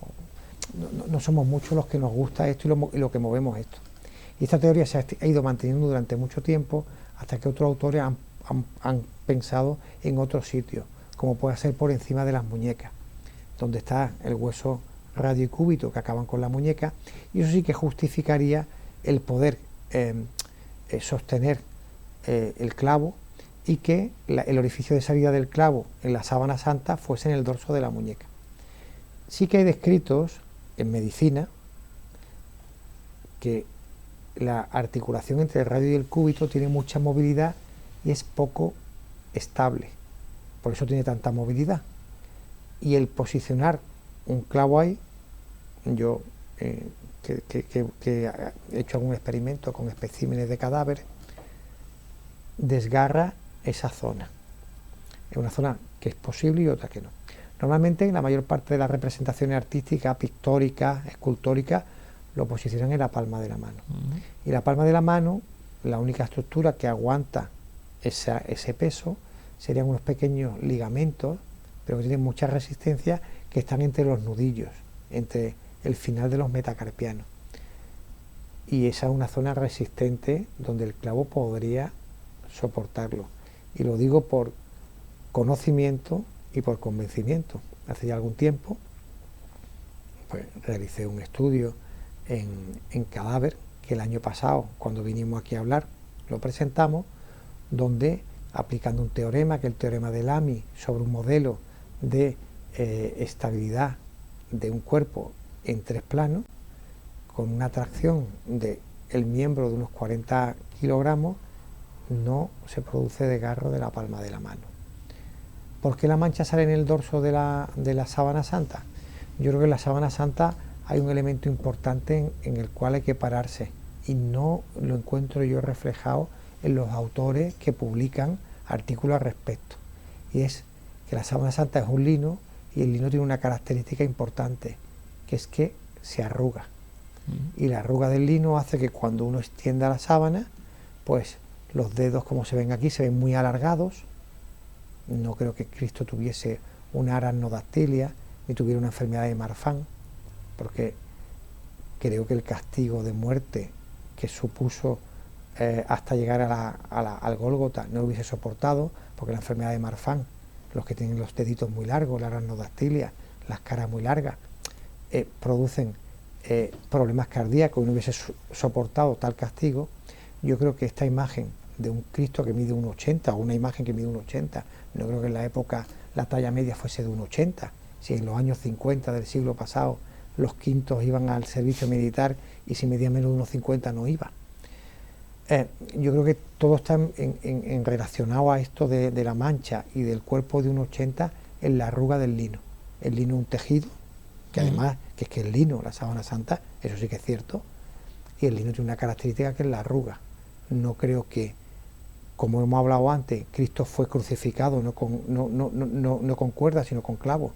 somos muchos los que nos gusta esto y lo que movemos esto. Y esta teoría se ha ido manteniendo durante mucho tiempo hasta que otros autores han pensado en otros sitios, como puede ser por encima de las muñecas, donde está el hueso radiocúbito que acaban con la muñeca, y eso sí que justificaría el poder sostener el clavo y que el orificio de salida del clavo en la Sábana Santa fuese en el dorso de la muñeca. Sí que hay descritos en medicina que la articulación entre el radio y el cúbito tiene mucha movilidad y es poco estable, por eso tiene tanta movilidad. Y el posicionar un clavo ahí, yo que he hecho algún experimento con especímenes de cadáveres, desgarra esa zona. Es una zona que es posible y otra que no. Normalmente, la mayor parte de las representaciones artísticas, pictóricas, escultóricas, lo posicionan en la palma de la mano. Y la palma de la mano, la única estructura que aguanta ese peso, serían unos pequeños ligamentos, pero que tienen mucha resistencia, que están entre los nudillos, entre el final de los metacarpianos. y esa es una zona resistente donde el clavo podría soportarlo. Y lo digo por conocimiento y por convencimiento. Hace ya algún tiempo pues, realicé un estudio en cadáver, que el año pasado, cuando vinimos aquí a hablar, lo presentamos, donde aplicando un teorema, que es el teorema de Lamy, sobre un modelo de estabilidad de un cuerpo en 3 planos, con una tracción del miembro de unos 40 kilogramos, no se produce desgarro de la palma de la mano. ¿Por qué la mancha sale en el dorso de la sábana santa? Yo creo que en la sábana santa hay un elemento importante en el cual hay que pararse, y no lo encuentro yo reflejado en los autores que publican artículos al respecto, y es que la sábana santa es un lino, y el lino tiene una característica importante, que es que se arruga, y la arruga del lino hace que cuando uno extienda la sábana, pues los dedos, como se ven aquí, se ven muy alargados. No creo que Cristo tuviese una aranodactilia ni tuviera una enfermedad de Marfan, porque creo que el castigo de muerte que supuso hasta llegar al Gólgota no lo hubiese soportado, porque la enfermedad de Marfan, los que tienen los deditos muy largos, la aranodactilia, las caras muy largas, producen problemas cardíacos y no hubiese soportado tal castigo. Yo creo que esta imagen de un Cristo que mide 1,80 o una imagen que mide 1,80, no creo que en la época la talla media fuese de 1,80, si en los años 50 del siglo pasado los quintos iban al servicio militar y si medía menos de 1,50 no iba. Yo creo que todo está en relacionado a esto de la mancha y del cuerpo de 1,80 en la arruga del lino. El lino es un tejido, que además, que es que el lino, la sábana santa, eso sí que es cierto, y el lino tiene una característica que es la arruga. No creo que, como hemos hablado antes, Cristo fue crucificado no con cuerdas, sino con clavos,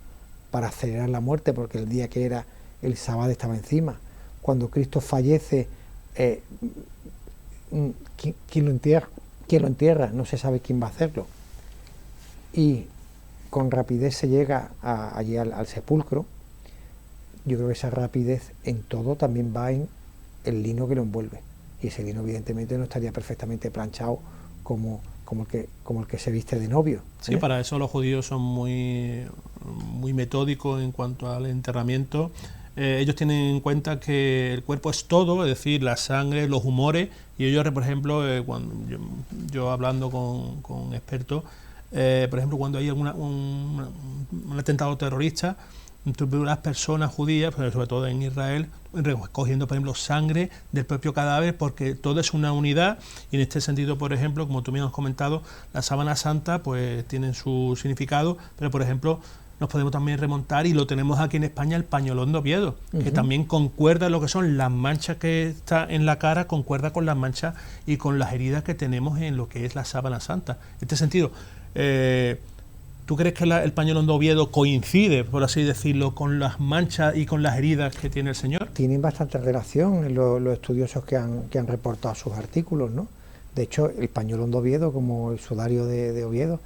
para acelerar la muerte, porque el día que era el sábado estaba encima. Cuando Cristo fallece, ¿quién lo entierra? ¿Quién lo entierra? No se sabe quién va a hacerlo. Y con rapidez se llega allí al sepulcro. Yo creo que esa rapidez en todo también va en el lino que lo envuelve. Y ese lino evidentemente no estaría perfectamente planchado como el que se viste de novio. Sí, para eso los judíos son muy metódicos en cuanto al enterramiento. Ellos tienen en cuenta que el cuerpo es todo, es decir, la sangre, los humores, y ellos, por ejemplo, cuando yo hablando con expertos, por ejemplo, cuando hay un atentado terrorista, las personas judías, pero sobre todo en Israel, recogiendo, por ejemplo, sangre del propio cadáver, porque todo es una unidad, y en este sentido, por ejemplo, como tú me has comentado, la sábana santa pues tiene su significado, pero por ejemplo nos podemos también remontar, y lo tenemos aquí en España, el pañolón de Oviedo, que también concuerda lo que son las manchas que está en la cara, concuerda con las manchas y con las heridas que tenemos en lo que es la sábana santa. En este sentido, ¿tú crees que el pañolón de Oviedo coincide, por así decirlo, con las manchas y con las heridas que tiene el Señor? Tienen bastante relación en los estudiosos que han reportado sus artículos, ¿no? De hecho, el pañolón de Oviedo, como el sudario de Oviedo,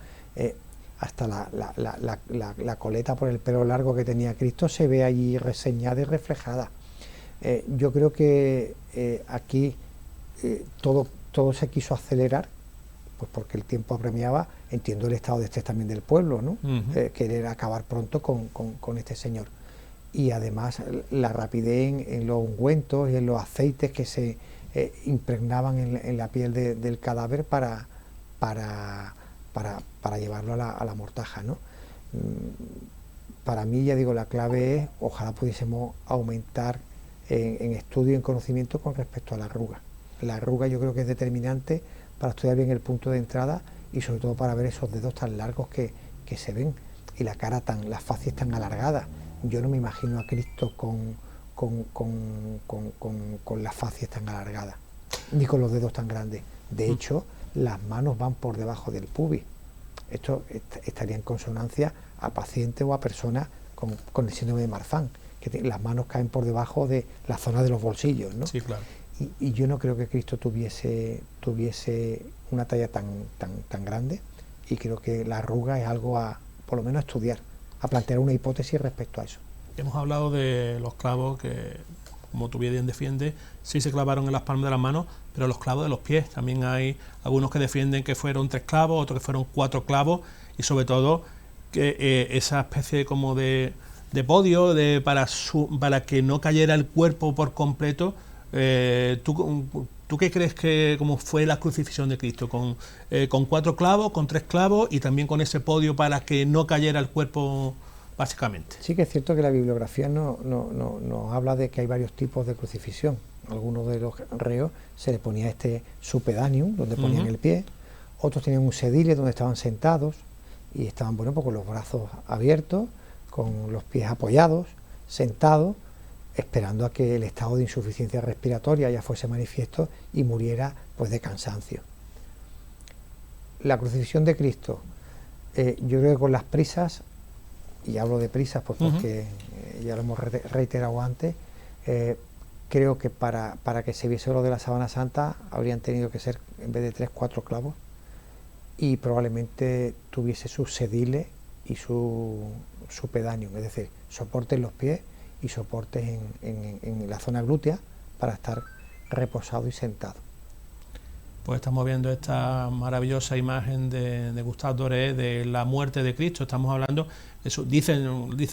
hasta la coleta por el pelo largo que tenía Cristo se ve allí reseñada y reflejada. Yo creo que aquí todo se quiso acelerar, pues porque el tiempo apremiaba, entiendo el estado de estrés también del pueblo, ¿no? Querer acabar pronto con este señor. Y además la rapidez en los ungüentos y en los aceites que se impregnaban en la piel del cadáver para llevarlo a la mortaja, ¿no? Para mí, ya digo, la clave es, ojalá pudiésemos aumentar en estudio y en conocimiento con respecto a la arruga. La arruga yo creo que es determinante para estudiar bien el punto de entrada y sobre todo para ver esos dedos tan largos que se ven y la cara las facies tan alargadas. Yo no me imagino a Cristo con las facies tan alargadas, ni con los dedos tan grandes. De hecho, las manos van por debajo del pubis. Esto estaría en consonancia a pacientes o a personas con el síndrome de Marfan, que las manos caen por debajo de la zona de los bolsillos, ¿no? Sí, claro. Y yo no creo que Cristo tuviese una talla tan grande, y creo que la arruga es algo por lo menos a estudiar, a plantear una hipótesis respecto a eso. Hemos hablado de los clavos que como tú bien defiendes, sí se clavaron en las palmas de las manos, pero los clavos de los pies. También hay algunos que defienden que fueron 3 clavos, otros que fueron 4 clavos, y sobre todo que esa especie como de podio para que no cayera el cuerpo por completo. ¿Tú qué crees que cómo fue la crucifixión de Cristo? ¿Con 4 clavos, con 3 clavos y también con ese podio para que no cayera el cuerpo, básicamente? Sí que es cierto que la bibliografía nos habla de que hay varios tipos de crucifixión. Algunos de los reos se le ponía este supedanium, donde ponían el pie, otros tenían un sedile donde estaban sentados y estaban, bueno, pues con los brazos abiertos, con los pies apoyados, sentados, esperando a que el estado de insuficiencia respiratoria ya fuese manifiesto y muriera pues de cansancio. La crucifixión de Cristo, yo creo que con las prisas, y hablo de prisas pues porque ya lo hemos reiterado antes, creo que para que se viese lo de la sábana santa habrían tenido que ser, en vez de 3, 4 clavos, y probablemente tuviese su sedile y su pedanium, es decir, soportes en los pies y soportes en la zona glútea para estar reposado y sentado. Pues estamos viendo esta maravillosa imagen de Gustave Doré de la muerte de Cristo. Estamos hablando, eso dice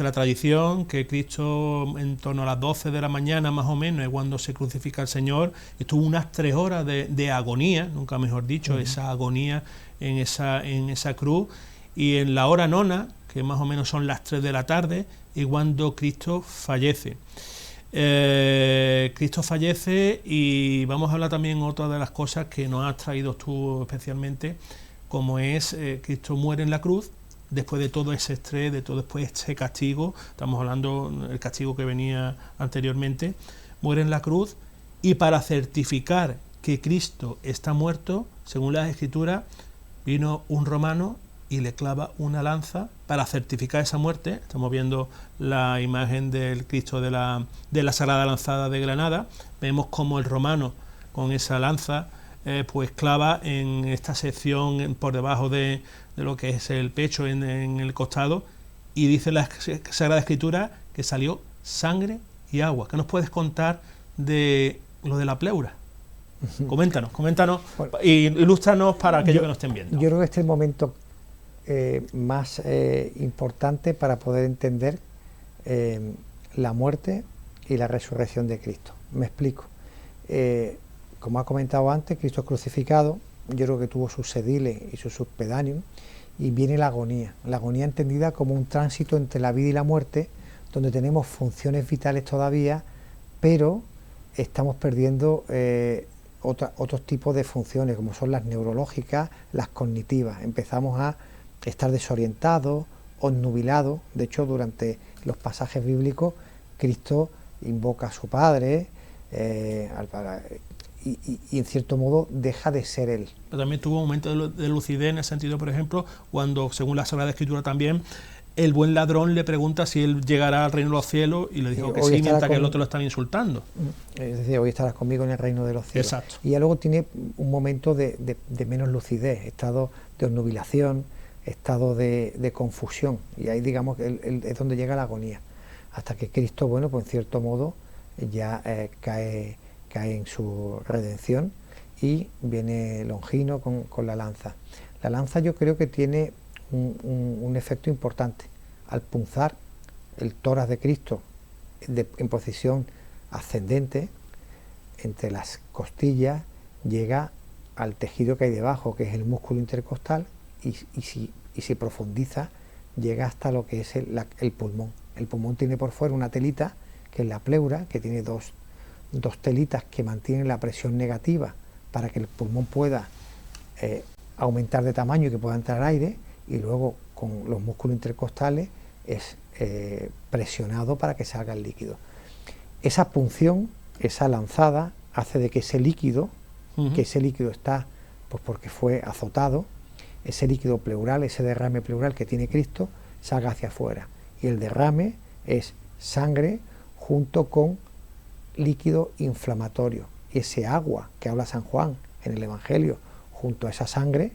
la tradición, que Cristo en torno a las 12 de la mañana más o menos es cuando se crucifica al Señor. Estuvo unas 3 horas de agonía, nunca mejor dicho, esa agonía en esa cruz, y en la hora nona, que más o menos son las 3 de la tarde, y cuando Cristo fallece. Cristo fallece, y vamos a hablar también otra de las cosas que nos has traído tú especialmente, como es Cristo muere en la cruz, después de todo ese estrés, de todo después ese castigo, estamos hablando del castigo que venía anteriormente, muere en la cruz, y para certificar que Cristo está muerto, según las Escrituras, vino un romano y le clava una lanza para certificar esa muerte. Estamos viendo la imagen del Cristo de la Sagrada Lanzada de Granada. Vemos como el romano con esa lanza pues clava en esta sección por debajo de lo que es el pecho, en el costado, y dice la Sagrada Escritura que salió sangre y agua. ¿Qué nos puedes contar de lo de la pleura? Coméntanos, bueno, y ilústranos para aquellos que nos estén viendo. Yo creo que este es el momento más importante para poder entender la muerte y la resurrección de Cristo. Me explico. Como ha comentado antes, Cristo crucificado, yo creo que tuvo sus sediles y sus subpedanium, y viene la agonía entendida como un tránsito entre la vida y la muerte, donde tenemos funciones vitales todavía, pero estamos perdiendo otros tipos de funciones, como son las neurológicas, las cognitivas. Empezamos a estar desorientados, obnubilados. De hecho, durante los pasajes bíblicos, Cristo invoca a su Padre, y en cierto modo deja de ser Él. Pero también tuvo un momento de lucidez en el sentido, por ejemplo, cuando, según la Sagrada Escritura también, el buen ladrón le pregunta si él llegará al reino de los cielos, y le dijo que sí, mientras que el otro lo están insultando. Es decir, hoy estarás conmigo en el reino de los cielos. Exacto. Y ya luego tiene un momento de menos lucidez, estado de obnubilación, estado de confusión, y ahí digamos que es donde llega la agonía, hasta que Cristo, bueno, pues en cierto modo ya cae en su redención, y viene Longino con la lanza. La lanza yo creo que tiene un efecto importante. Al punzar el tórax de Cristo en posición ascendente, entre las costillas, llega al tejido que hay debajo, que es el músculo intercostal, y si profundiza, llega hasta lo que es el pulmón. El pulmón tiene por fuera una telita, que es la pleura, que tiene dos telitas que mantienen la presión negativa para que el pulmón pueda aumentar de tamaño y que pueda entrar aire, y luego con los músculos intercostales es presionado para que salga el líquido. Esa punción, esa lanzada, hace de que ese líquido, está, pues porque fue azotado, ese líquido pleural, ese derrame pleural que tiene Cristo, salga hacia afuera. Y el derrame es sangre junto con líquido inflamatorio. Y ese agua que habla San Juan en el Evangelio, junto a esa sangre,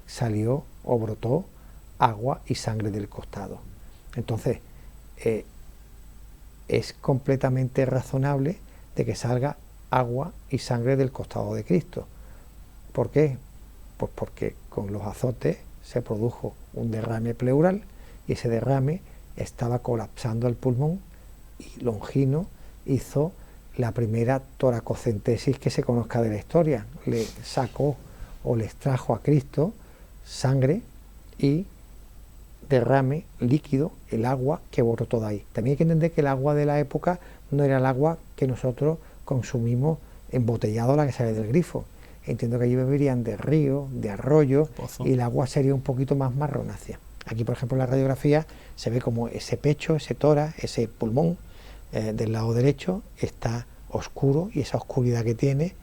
salió o brotó agua y sangre del costado. Entonces, es completamente razonable de que salga agua y sangre del costado de Cristo. ¿Por qué? Pues porque con los azotes se produjo un derrame pleural y ese derrame estaba colapsando el pulmón y Longino hizo la primera toracocentesis que se conozca de la historia. Le sacó o le extrajo a Cristo sangre y derrame líquido, el agua que brotó de ahí. También hay que entender que el agua de la época no era el agua que nosotros consumimos embotellado, la que sale del grifo. Entiendo que allí beberían de río, de arroyo, y el agua sería un poquito más marronácea. Aquí, por ejemplo, en la radiografía se ve como ese pecho, ese tórax, ese pulmón del lado derecho está oscuro, y esa oscuridad que tiene,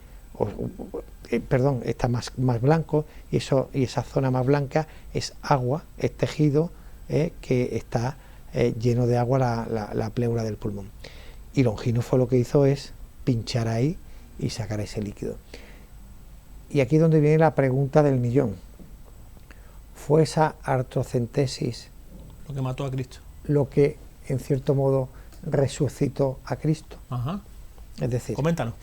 está más blanco, y esa zona más blanca es agua, es tejido que está lleno de agua, la pleura del pulmón. Y Longino fue lo que hizo es pinchar ahí y sacar ese líquido. Y aquí es donde viene la pregunta del millón. ¿Fue esa artrocentesis lo que mató a Cristo? Lo que, en cierto modo, resucitó a Cristo. Ajá. Es decir, coméntanos.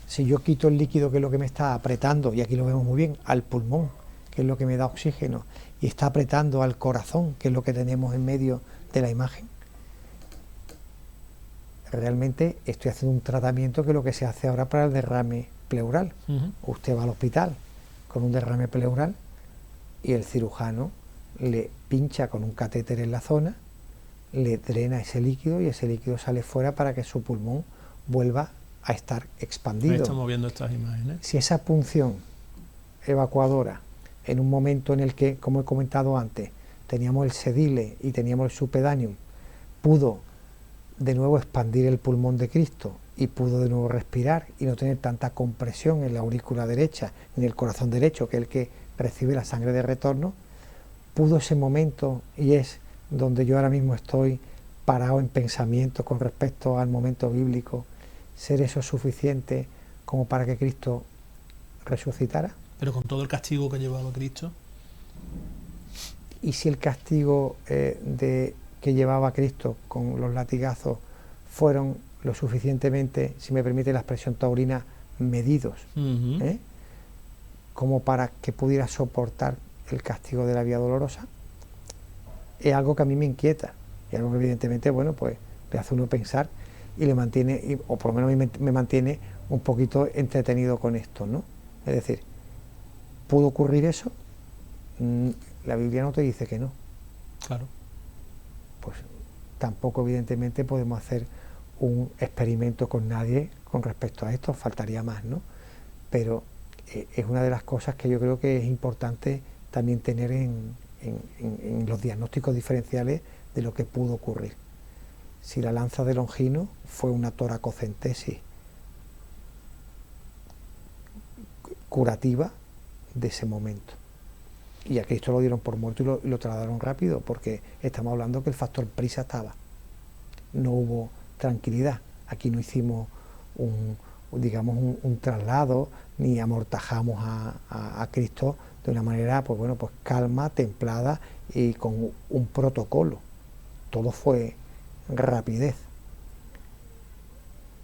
Si yo quito el líquido, que es lo que me está apretando, y aquí lo vemos muy bien, al pulmón, que es lo que me da oxígeno, y está apretando al corazón, que es lo que tenemos en medio de la imagen, realmente estoy haciendo un tratamiento que es lo que se hace ahora para el derrame pleural. Usted va al hospital con un derrame pleural y el cirujano le pincha con un catéter en la zona, le drena ese líquido y ese líquido sale fuera para que su pulmón vuelva a estar expandido. Ahí estamos viendo estas imágenes. Si esa punción evacuadora, en un momento en el que, como he comentado antes, teníamos el sedile y teníamos el supedáneum, pudo de nuevo expandir el pulmón de Cristo y pudo de nuevo respirar y no tener tanta compresión en la aurícula derecha ni el corazón derecho, que es el que recibe la sangre de retorno, pudo ese momento, y es donde yo ahora mismo estoy parado en pensamiento con respecto al momento bíblico, ser eso suficiente como para que Cristo resucitara. Pero con todo el castigo que llevaba Cristo. Y si el castigo que llevaba Cristo con los latigazos fueron lo suficientemente, si me permite la expresión taurina, medidos, como para que pudiera soportar el castigo de la vía dolorosa, es algo que a mí me inquieta, y algo que evidentemente, bueno, pues le hace uno pensar y le mantiene, o por lo menos me mantiene un poquito entretenido con esto, ¿no? Es decir, ¿pudo ocurrir eso? La Biblia no te dice que no. Claro. Pues tampoco evidentemente podemos hacer un experimento con nadie con respecto a esto, faltaría más, ¿no? Pero es una de las cosas que yo creo que es importante también tener en los diagnósticos diferenciales de lo que pudo ocurrir. Si la lanza de Longino fue una toracocentesis curativa de ese momento, y a Cristo lo dieron por muerto y lo trasladaron rápido, porque estamos hablando que el factor prisa estaba, no hubo tranquilidad. Aquí no hicimos un traslado, ni amortajamos a Cristo de una manera, pues bueno, pues calma, templada y con un protocolo. Todo fue rapidez.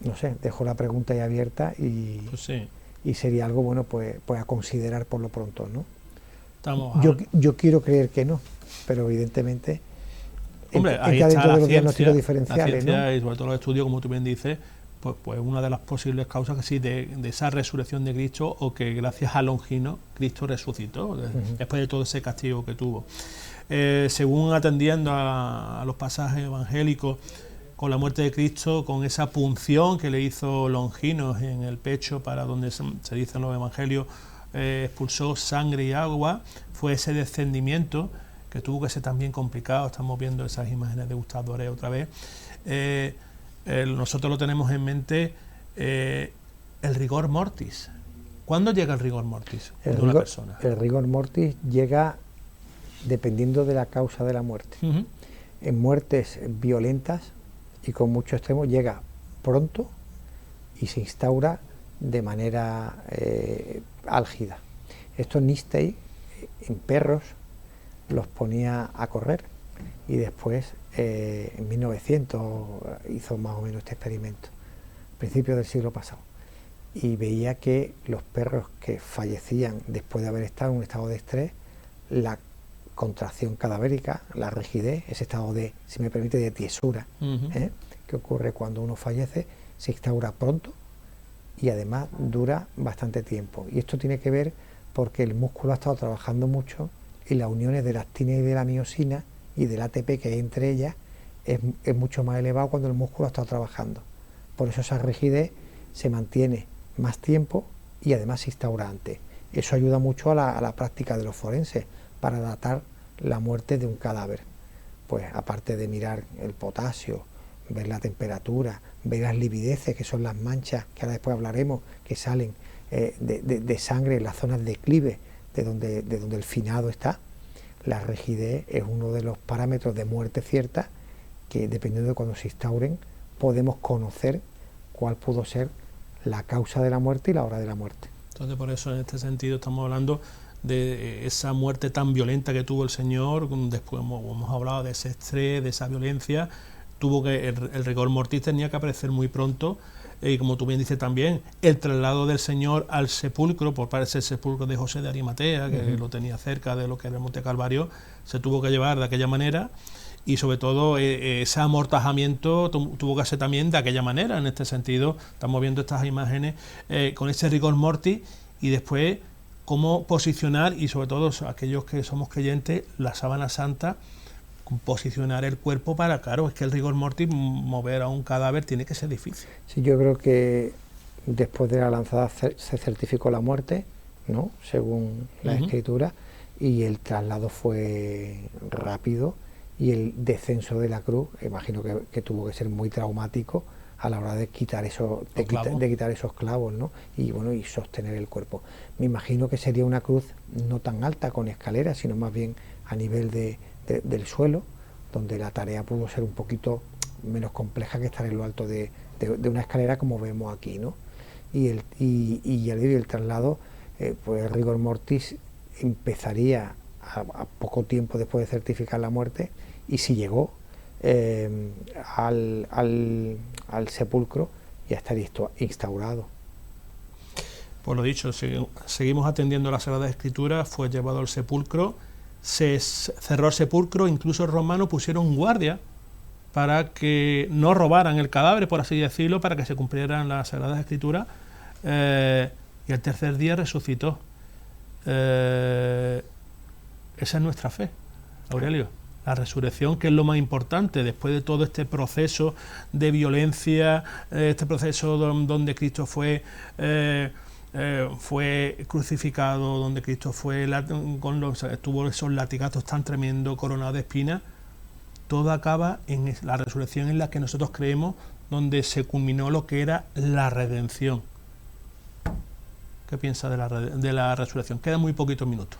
No sé, dejo la pregunta ahí abierta y, pues sí, y sería algo, bueno, pues a considerar por lo pronto, ¿no? Yo quiero creer que no, pero evidentemente hombre, ahí está dentro de los ciencia, diagnósticos diferenciales, la ciencia, ¿no? Y sobre todo los estudios, como tú bien dices, pues una de las posibles causas que sí de esa resurrección de Cristo, o que gracias a Longino Cristo resucitó después de todo ese castigo que tuvo. Según atendiendo a los pasajes evangélicos, con la muerte de Cristo, con esa punción que le hizo Longino en el pecho, para donde se dice en los evangelios, expulsó sangre y agua, fue ese descendimiento que tuvo que ser también complicado. Estamos viendo esas imágenes de Gustave Doré otra vez. Nosotros lo tenemos en mente, el rigor mortis. ¿Cuándo llega el rigor mortis de una persona? El rigor mortis llega dependiendo de la causa de la muerte. En muertes violentas y con mucho extremo llega pronto y se instaura de manera álgida. Esto Nistey en perros los ponía a correr, y después en 1900 hizo más o menos este experimento, principios del siglo pasado, y veía que los perros que fallecían después de haber estado en un estado de estrés, la contracción cadavérica, la rigidez, ese estado de, si me permite, de tiesura, que ocurre cuando uno fallece, se instaura pronto y además dura bastante tiempo. Y esto tiene que ver porque el músculo ha estado trabajando mucho y las uniones de la actina y de la miosina y del ATP que hay entre ellas es mucho más elevado cuando el músculo ha estado trabajando. Por eso esa rigidez se mantiene más tiempo y además se instaura antes. Eso ayuda mucho a la práctica de los forenses para datar la muerte de un cadáver. Pues aparte de mirar el potasio, ver la temperatura, ver las livideces, que son las manchas, que ahora después hablaremos, que salen de sangre en las zonas de declive de donde el finado está, la rigidez es uno de los parámetros de muerte cierta que, dependiendo de cuando se instauren, podemos conocer cuál pudo ser la causa de la muerte y la hora de la muerte. Entonces, por eso, en este sentido, estamos hablando de esa muerte tan violenta que tuvo el señor. Después hemos hablado de ese estrés, de esa violencia. Tuvo que el rigor mortis tenía que aparecer muy pronto, y como tú bien dices también, el traslado del señor al sepulcro, por parte del sepulcro de José de Arimatea, que lo tenía cerca de lo que era el Monte Calvario, se tuvo que llevar de aquella manera, y sobre todo ese amortajamiento tuvo que ser también de aquella manera. En este sentido, estamos viendo estas imágenes con ese rigor mortis, y después cómo posicionar, y sobre todo aquellos que somos creyentes, la sábana santa, posicionar el cuerpo para, claro, es que el rigor mortis, mover a un cadáver tiene que ser difícil. Sí, yo creo que después de la lanzada se certificó la muerte, ¿no?, según la escritura, y el traslado fue rápido, y el descenso de la cruz, imagino que tuvo que ser muy traumático a la hora de quitar quitar esos clavos, ¿no?, y bueno, y sostener el cuerpo. Me imagino que sería una cruz no tan alta con escaleras, sino más bien a nivel del suelo, donde la tarea pudo ser un poquito menos compleja que estar en lo alto de una escalera, como vemos aquí, ¿no? Y el traslado, pues el rigor mortis empezaría a poco tiempo después de certificar la muerte, y si llegó al sepulcro, ya estaría instaurado. Pues lo dicho, seguimos atendiendo la Sagrada Escritura. Fue llevado al sepulcro, se cerró el sepulcro, incluso los romanos pusieron guardia para que no robaran el cadáver, por así decirlo, para que se cumplieran las Sagradas Escrituras, y el tercer día resucitó. Esa es nuestra fe, Aurelio. La resurrección, que es lo más importante después de todo este proceso de violencia, este proceso donde Cristo fue crucificado, donde Cristo tuvo esos latigazos tan tremendos, coronado de espinas. Todo acaba en la resurrección, en la que nosotros creemos, donde se culminó lo que era la redención. ¿Qué piensas de la resurrección? Quedan muy poquitos minutos.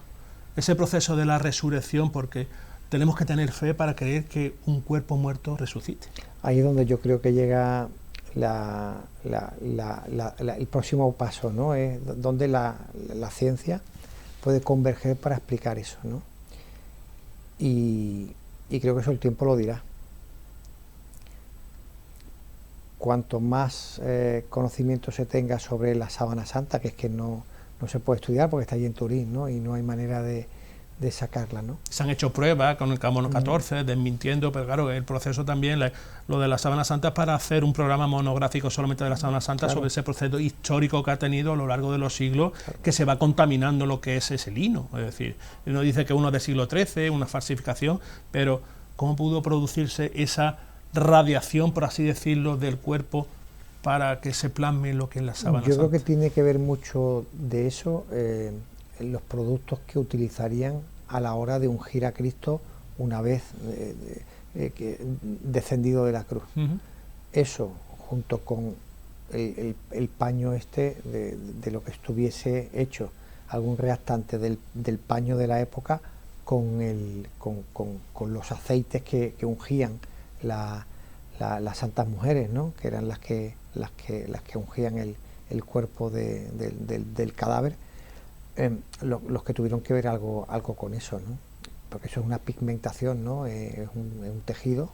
Ese proceso de la resurrección, porque tenemos que tener fe para creer que un cuerpo muerto resucite. Ahí es donde yo creo que llega el próximo paso, ¿no? Es donde la ciencia puede converger para explicar eso, ¿no? Y creo que eso el tiempo lo dirá. Cuanto más conocimiento se tenga sobre la sábana santa, que es que no se puede estudiar porque está allí en Turín, ¿no?, y no hay manera de sacarla, ¿no? Se han hecho pruebas con el carbono 14, desmintiendo, pero claro, el proceso también, lo de la sábana santa, es para hacer un programa monográfico solamente de la sábana santa, claro, sobre ese proceso histórico que ha tenido a lo largo de los siglos, claro, que se va contaminando lo que es ese lino. Es decir, uno dice que uno es del siglo XIII, una falsificación, pero ¿cómo pudo producirse esa radiación, por así decirlo, del cuerpo para que se plasme lo que es la sábana santa? Yo creo que tiene que ver mucho de eso los productos que utilizarían a la hora de ungir a Cristo una vez descendido de la cruz. Eso, junto con el paño de lo que estuviese hecho, algún reactante del paño de la época, con los aceites que ungían las santas mujeres, ¿no?, que eran las que ungían el cuerpo del cadáver. Los que tuvieron que ver algo con eso, ¿no? porque eso es una pigmentación, ¿no? Es un tejido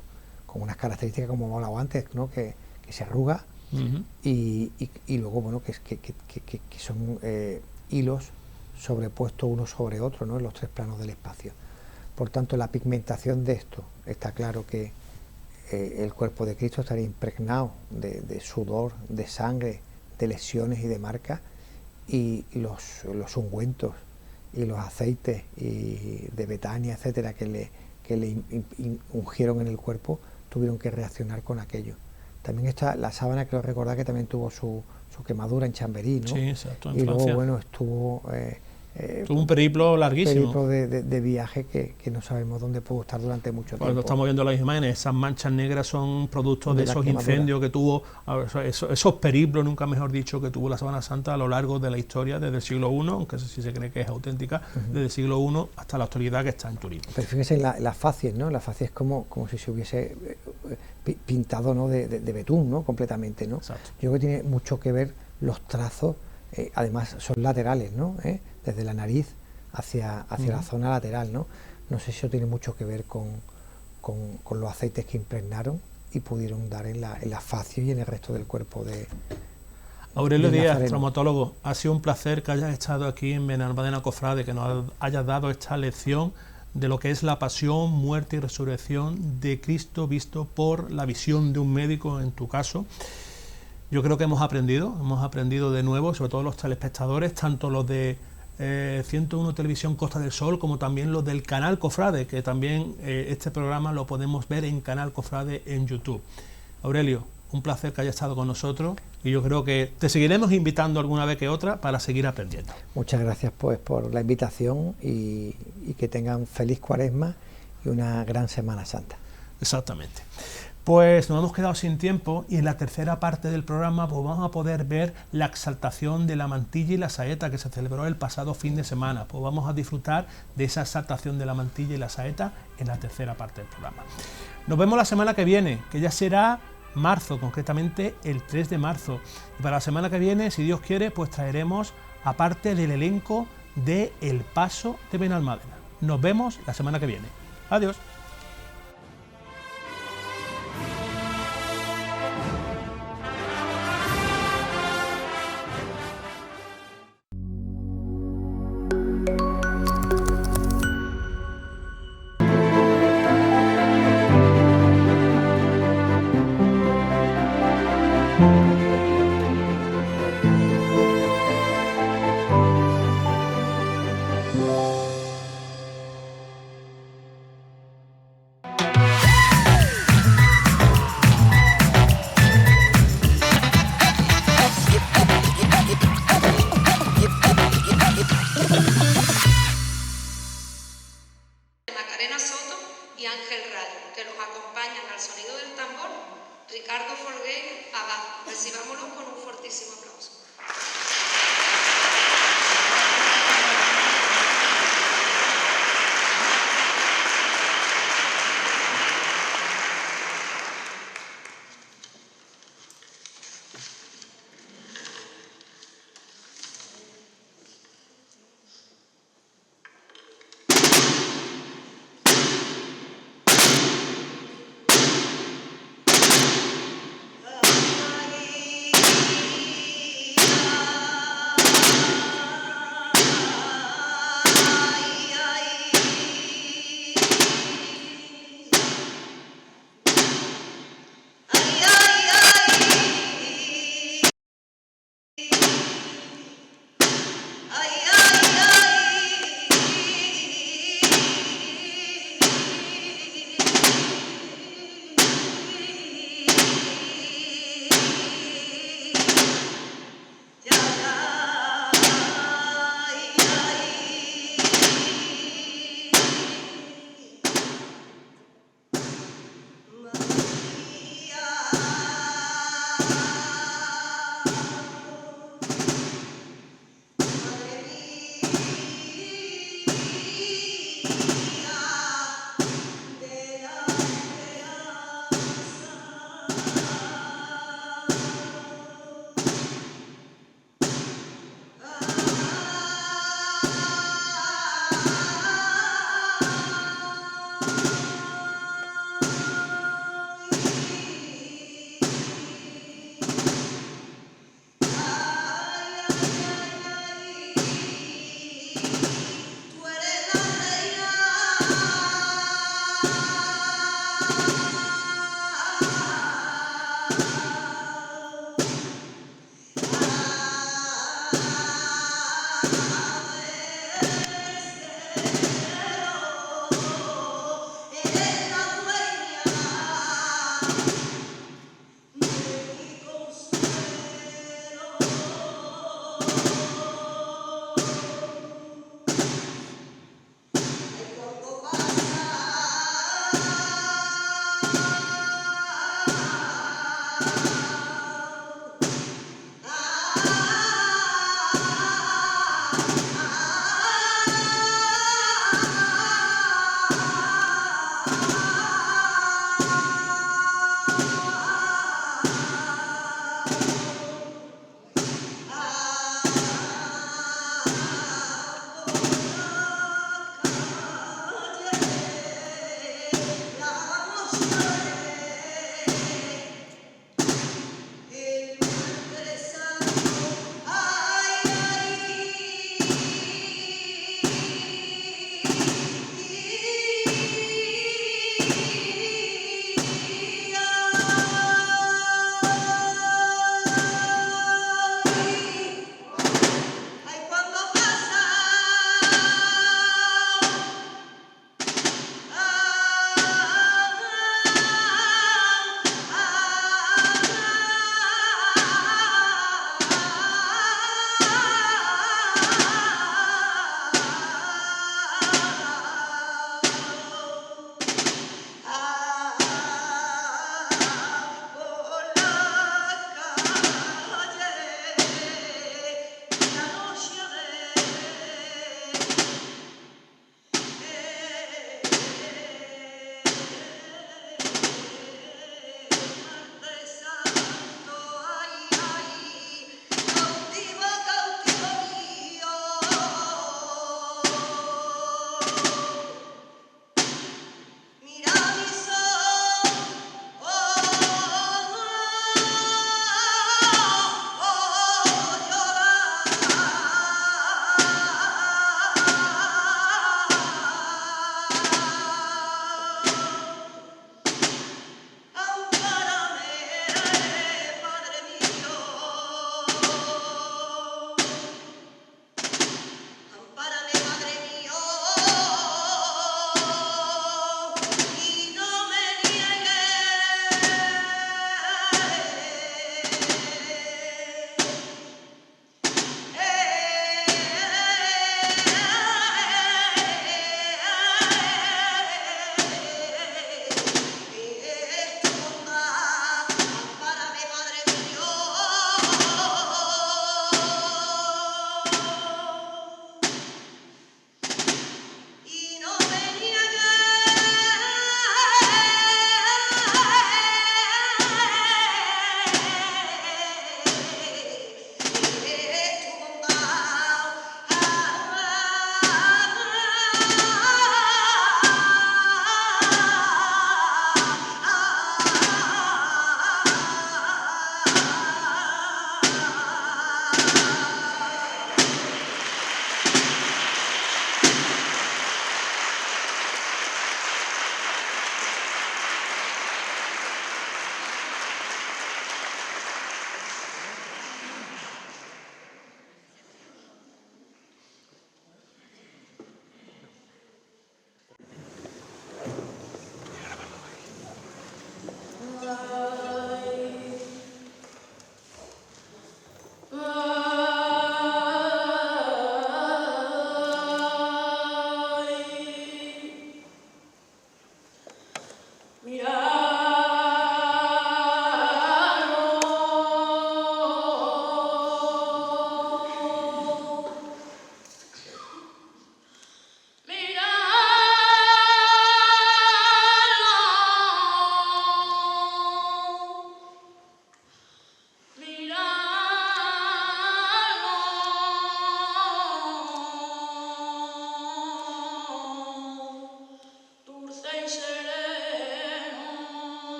con unas características, como hemos hablado antes, ¿no? Que se arruga, y luego, bueno, que son hilos sobrepuestos uno sobre otro, ¿no? En los tres planos del espacio. Por tanto, la pigmentación de esto, está claro que el cuerpo de Cristo estaría impregnado de sudor, de sangre, de lesiones y de marcas, y los ungüentos y los aceites y de Betania, etcétera, que le ungieron en el cuerpo, tuvieron que reaccionar con aquello. También está la sábana, creo recordar que también tuvo su quemadura en Chamberí, ¿no? Sí, exacto, en y Francia. luego, bueno, tuvo un periplo larguísimo. Periplo de viaje que no sabemos dónde pudo estar durante mucho tiempo. Cuando estamos viendo las imágenes, esas manchas negras son productos de esos quemadura. Incendios que tuvo, esos periplos, nunca mejor dicho, que tuvo la Sábana Santa a lo largo de la historia, desde el siglo I, aunque si se cree que es auténtica, desde el siglo I hasta la actualidad, que está en Turín. Pero fíjese en las facies, ¿no? La facie es como si se hubiese pintado, ¿no? de betún, ¿no? Completamente, ¿no? Exacto. Yo creo que tiene mucho que ver los trazos, además son laterales, ¿no? Desde la nariz hacia la zona lateral, ¿no? No sé si eso tiene mucho que ver con los aceites que impregnaron y pudieron dar en la facie y en el resto del cuerpo de Aurelio Díaz, Nazareno. traumatólogo, ha sido un placer que hayas estado aquí en Benalmádena Cofrade, que nos hayas dado esta lección de lo que es la pasión, muerte y resurrección de Cristo visto por la visión de un médico, en tu caso. Yo creo que hemos aprendido de nuevo, sobre todo los telespectadores, tanto los de 101 Televisión Costa del Sol, como también los del Canal Cofrade, que también este programa lo podemos ver en Canal Cofrade en YouTube. Aurelio, un placer que hayas estado con nosotros, y yo creo que te seguiremos invitando alguna vez que otra para seguir aprendiendo. Muchas gracias, pues, por la invitación, y que tengan feliz Cuaresma y una gran Semana Santa. Exactamente. Pues nos hemos quedado sin tiempo, y en la tercera parte del programa pues vamos a poder ver la exaltación de la mantilla y la saeta que se celebró el pasado fin de semana. Pues vamos a disfrutar de esa exaltación de la mantilla y la saeta en la tercera parte del programa. Nos vemos la semana que viene, que ya será marzo, concretamente el 3 de marzo. Y para la semana que viene, si Dios quiere, pues traeremos aparte del elenco de El Paso de Benalmádena. Nos vemos la semana que viene. Adiós. Macarena Soto y Ángel Rayo, que nos acompañan al sonido del tambor, Ricardo Folgueira, abajo. Recibámoslo con un fortísimo aplauso.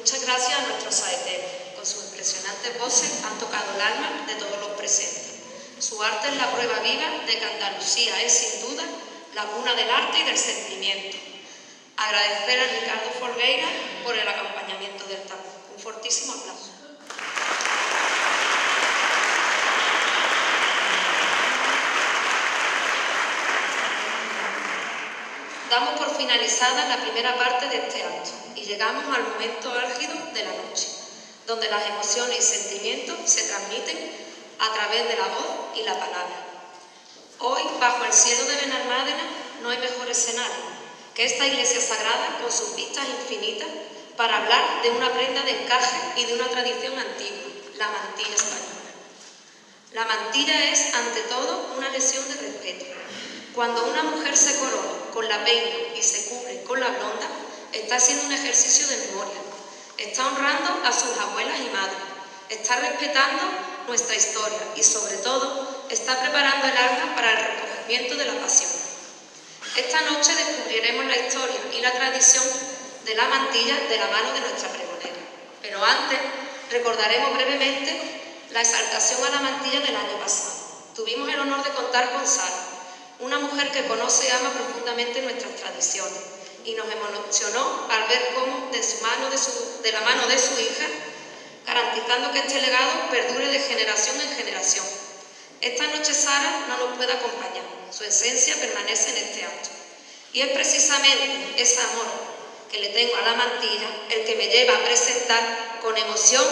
Muchas gracias a nuestros saeteros. Con sus impresionantes voces han tocado el alma de todos los presentes. Su arte es la prueba viva de que Andalucía es sin duda la cuna del arte y del sentimiento. Agradecer a Ricardo Folgueira por el acompañamiento del tambor. Un fortísimo aplauso. Damos por finalizada la primera parte de este acto y llegamos al momento álgido de la noche, donde las emociones y sentimientos se transmiten a través de la voz y la palabra. Hoy, bajo el cielo de Benalmádena, no hay mejor escenario que esta iglesia sagrada con sus vistas infinitas para hablar de una prenda de encaje y de una tradición antigua, la mantilla española. La mantilla es, ante todo, una lesión de respeto. Cuando una mujer se corona con la peina y se cubre con la blonda, está haciendo un ejercicio de memoria, está honrando a sus abuelas y madres, está respetando nuestra historia y, sobre todo, está preparando el alma para el recogimiento de la pasión. Esta noche descubriremos la historia y la tradición de la mantilla de la mano de nuestra pregonera. Pero antes, recordaremos brevemente la exaltación a la mantilla del año pasado. Tuvimos el honor de contar con Sara, una mujer que conoce y ama profundamente nuestras tradiciones, y nos emocionó al ver cómo de la mano de su hija, garantizando que este legado perdure de generación en generación. Esta noche Sara no nos puede acompañar, su esencia permanece en este acto. Y es precisamente ese amor que le tengo a la mantilla el que me lleva a presentar con emoción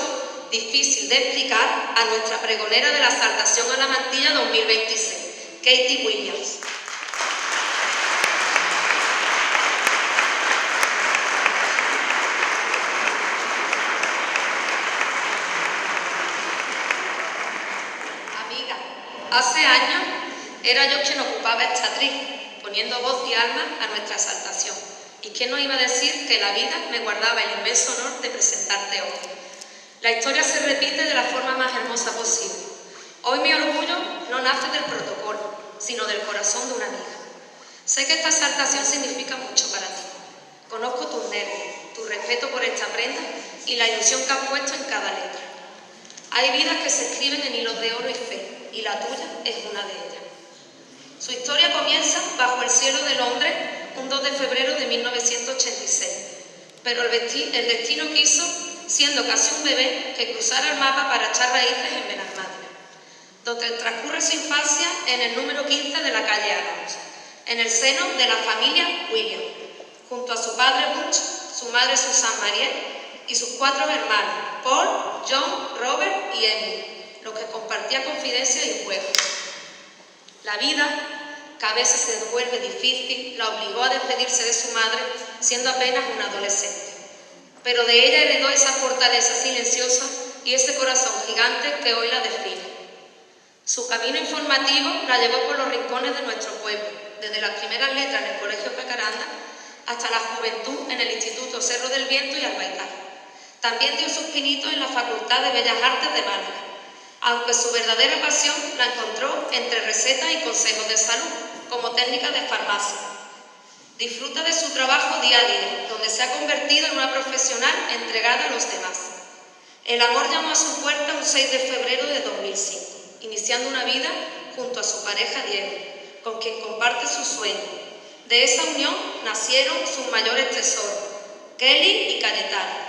difícil de explicar a nuestra pregonera de la exaltación a la mantilla 2026, Katie Williams. Amiga, hace años era yo quien ocupaba esta atril, poniendo voz y alma a nuestra exaltación. ¿Y quién nos iba a decir que la vida me guardaba el inmenso honor de presentarte hoy? La historia se repite de la forma más hermosa posible. Hoy mi orgullo no nace del protocolo, sino del corazón de una amiga. Sé que esta exaltación significa mucho para ti. Conozco tus nervios, tu respeto por esta prenda y la ilusión que has puesto en cada letra. Hay vidas que se escriben en hilos de oro y fe, y la tuya es una de ellas. Su historia comienza bajo el cielo de Londres un 2 de febrero de 1986, pero el destino quiso, siendo casi un bebé, que cruzara el mapa para echar raíces en Benalmádena, donde transcurre su infancia en el número 15 de la calle Álamos, en el seno de la familia Williams, junto a su padre Butch, su madre Susan Mariette y sus 4 hermanos, Paul, John, Robert y Emily, los que compartía confidencias y juegos. La vida, que a veces se vuelve difícil, la obligó a despedirse de su madre siendo apenas una adolescente. Pero de ella heredó esa fortaleza silenciosa y ese corazón gigante que hoy la define. Su camino informativo la llevó por los rincones de nuestro pueblo, desde las primeras letras en el Colegio Jacaranda hasta la juventud en el Instituto Cerro del Viento y Albaitar. También dio sus pinitos en la Facultad de Bellas Artes de Málaga, aunque su verdadera pasión la encontró entre recetas y consejos de salud, como técnica de farmacia. Disfruta de su trabajo día a día, donde se ha convertido en una profesional entregada a los demás. El amor llamó a su puerta un 6 de febrero de 2005, iniciando una vida junto a su pareja Diego, con quien comparte sus sueños. De esa unión nacieron sus mayores tesoros, Kelly y Cayetano.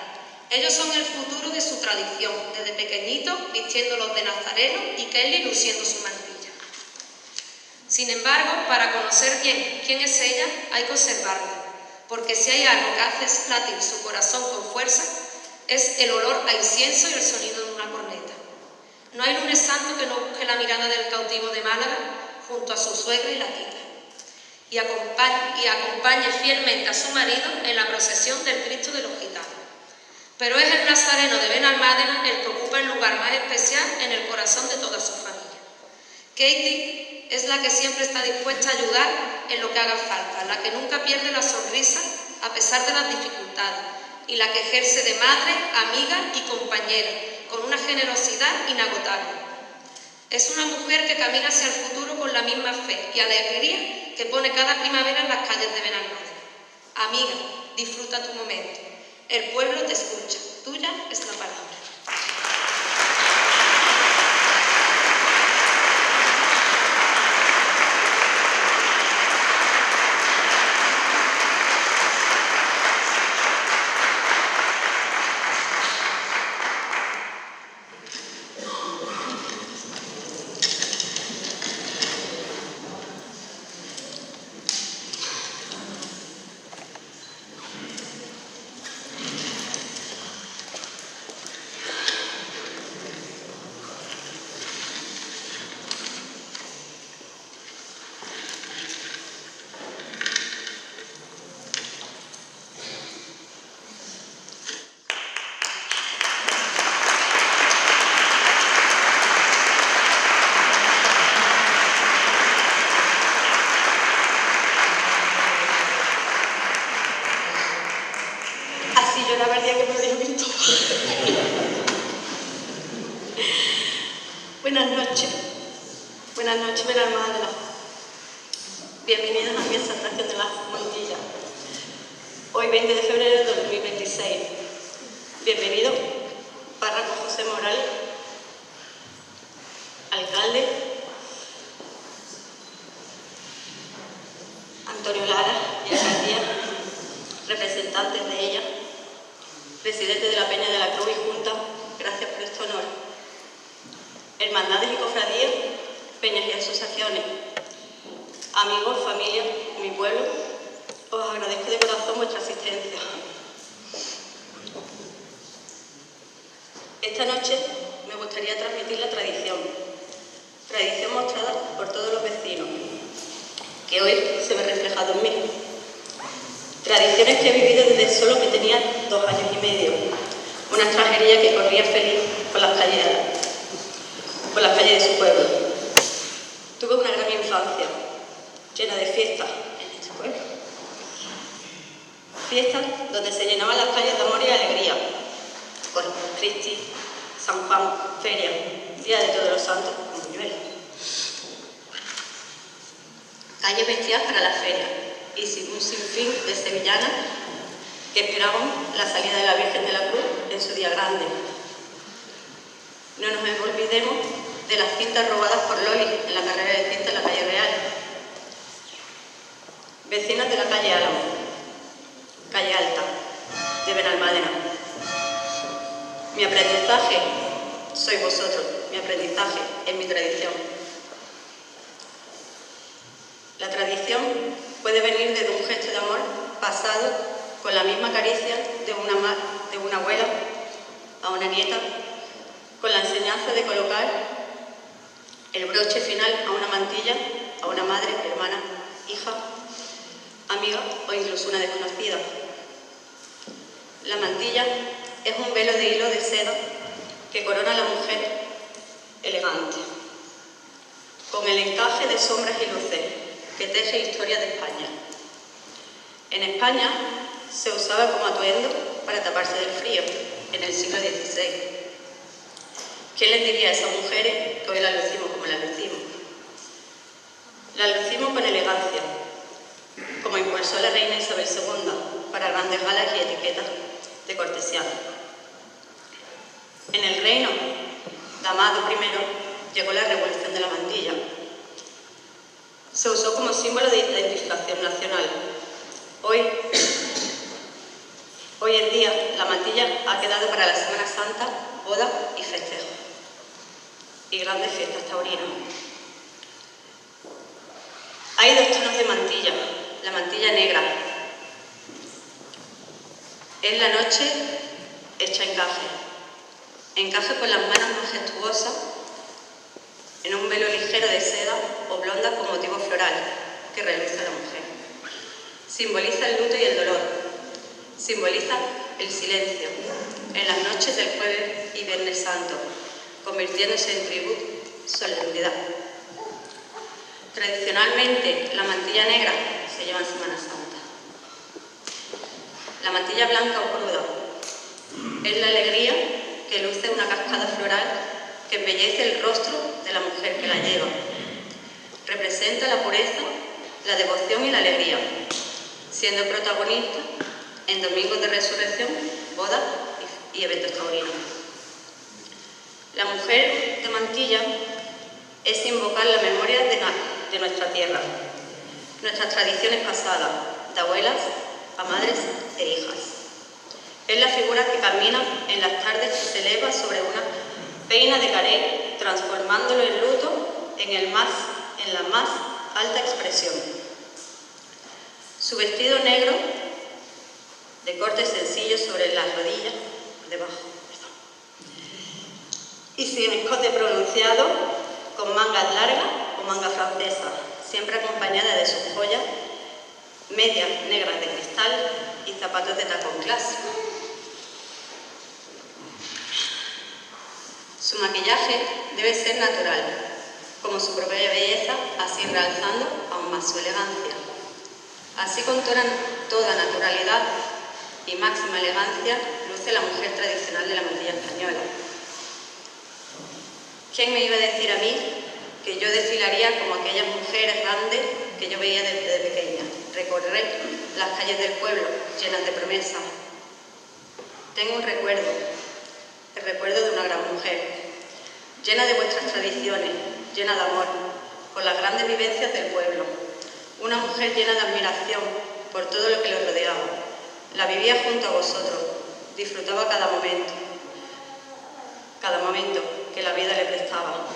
Ellos son el futuro de su tradición, desde pequeñitos vistiéndolos de nazareno y Kelly luciendo su mantilla. Sin embargo, para conocer bien quién es ella, hay que observarla, porque si hay algo que hace latir su corazón con fuerza, es el olor a incienso y el sonido de una corneta. No hay lunes santo que no busque la mirada del cautivo de Málaga junto a su suegra y la tita, y acompañe fielmente a su marido en la procesión del Cristo de los Gitanos. Pero es el nazareno de Benalmádena el que ocupa el lugar más especial en el corazón de toda su familia. Katie es la que siempre está dispuesta a ayudar en lo que haga falta, la que nunca pierde la sonrisa a pesar de las dificultades y la que ejerce de madre, amiga y compañera con una generosidad inagotable. Es una mujer que camina hacia el futuro con la misma fe y alegría que pone cada primavera en las calles de Benalmádena. Amiga, disfruta tu momento. El pueblo te escucha. Tuya es la palabra. Buenas noches, Benalmádena. Bienvenidos a mi exaltación de las Montillas. Hoy, 20 de febrero de 2026. Bienvenido, párroco José Morales, alcalde, Antonio Lara y alcaldía, representantes de ella, presidente de la Peña de la Cruz y Junta, gracias por este honor. Hermandades y cofradías, peñas y asociaciones, amigos, familia, mi pueblo, os agradezco de corazón vuestra asistencia. Esta noche me gustaría transmitir la tradición mostrada por todos los vecinos, que hoy se ve reflejado en mí. Tradiciones que he vivido desde solo que tenía 2 años y medio, una extranjería que corría feliz por las calles de su pueblo. Tuve una gran infancia, llena de fiestas en este pueblo. Fiestas donde se llenaban las calles de amor y alegría, por Cristi, San Juan, Feria, Día de Todos los Santos, Buñuelos. Calles vestidas para la feria y sin un sinfín de sevillanas que esperaban la salida de la Virgen de la Cruz en su día grande. No nos olvidemos de las cintas robadas por Loli en la carrera de cinta en la calle Real. Vecinos de la calle Álamo, calle Alta, de Benalmádena. Mi aprendizaje sois vosotros, mi aprendizaje es mi tradición. La tradición puede venir desde un gesto de amor pasado con la misma caricia de una abuela a una nieta, con la enseñanza de colocar el broche final a una mantilla, a una madre, hermana, hija, amiga o incluso una desconocida. La mantilla es un velo de hilo de seda que corona a la mujer elegante, con el encaje de sombras y luces que teje historia de España. En España se usaba como atuendo para taparse del frío en el siglo XVI. ¿Quién les diría a esas mujeres que hoy las lucimos como las lucimos? Las lucimos con elegancia, como impulsó la reina Isabel II para grandes galas y etiquetas de cortesía. En el reino de Amado I llegó la revolución de la mantilla. Se usó como símbolo de identificación nacional. Hoy en día, la mantilla ha quedado para la Semana Santa, boda y festejo, y grandes fiestas taurinas. Hay 2 tonos de mantilla. La mantilla negra es la noche hecha encaje con las manos majestuosas en un velo ligero de seda o blonda con motivo floral que realiza la mujer. Simboliza el luto y el dolor, simboliza el silencio en las noches del Jueves y Viernes Santo, convirtiéndose en tributo y solemnidad. Tradicionalmente, la mantilla negra se lleva en Semana Santa. La mantilla blanca o cruda es la alegría que luce una cascada floral que embellece el rostro de la mujer que la lleva. Representa la pureza, la devoción y la alegría, siendo protagonista en domingos de resurrección, bodas y eventos taurinos. La mujer de mantilla es invocar la memoria de nuestra tierra, nuestras tradiciones pasadas, de abuelas a madres e hijas. Es la figura que camina en las tardes que se eleva sobre una peina de carey, transformándolo en luto en la más alta expresión. Su vestido negro, de corte sencillo sobre las rodillas, y sin escote pronunciado, con mangas largas o manga francesa, siempre acompañada de sus joyas, medias negras de cristal y zapatos de tacón clásico. Su maquillaje debe ser natural, como su propia belleza, así realzando aún más su elegancia. Así con toda naturalidad y máxima elegancia luce la mujer tradicional de la mantilla española. ¿Quién me iba a decir a mí que yo desfilaría como aquellas mujeres grandes que yo veía desde pequeña, recorrer las calles del pueblo llenas de promesas? Tengo un recuerdo, el recuerdo de una gran mujer, llena de vuestras tradiciones, llena de amor, por las grandes vivencias del pueblo. Una mujer llena de admiración por todo lo que le rodeaba. La vivía junto a vosotros, disfrutaba cada momento que la vida le prestaba.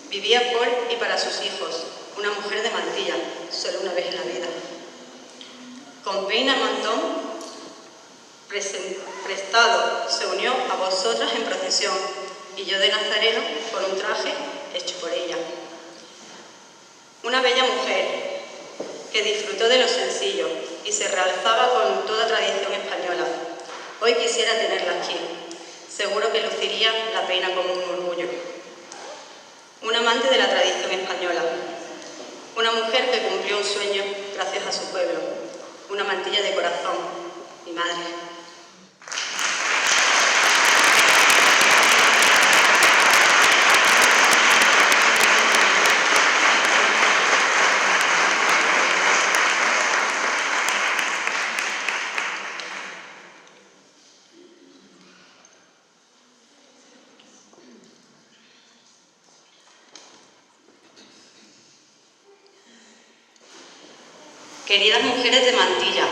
Vivía por y para sus hijos, una mujer de mantilla, solo una vez en la vida. Con peina mantón prestado, se unió a vosotras en procesión, y yo de nazareno por un traje hecho por ella. Una bella mujer que disfrutó de lo sencillo y se realzaba con toda tradición española. Hoy quisiera tenerla aquí. Seguro que luciría la peina como un orgullo. Un amante de la tradición española. Una mujer que cumplió un sueño gracias a su pueblo. Una mantilla de corazón. Mi madre. Queridas mujeres de Mantilla,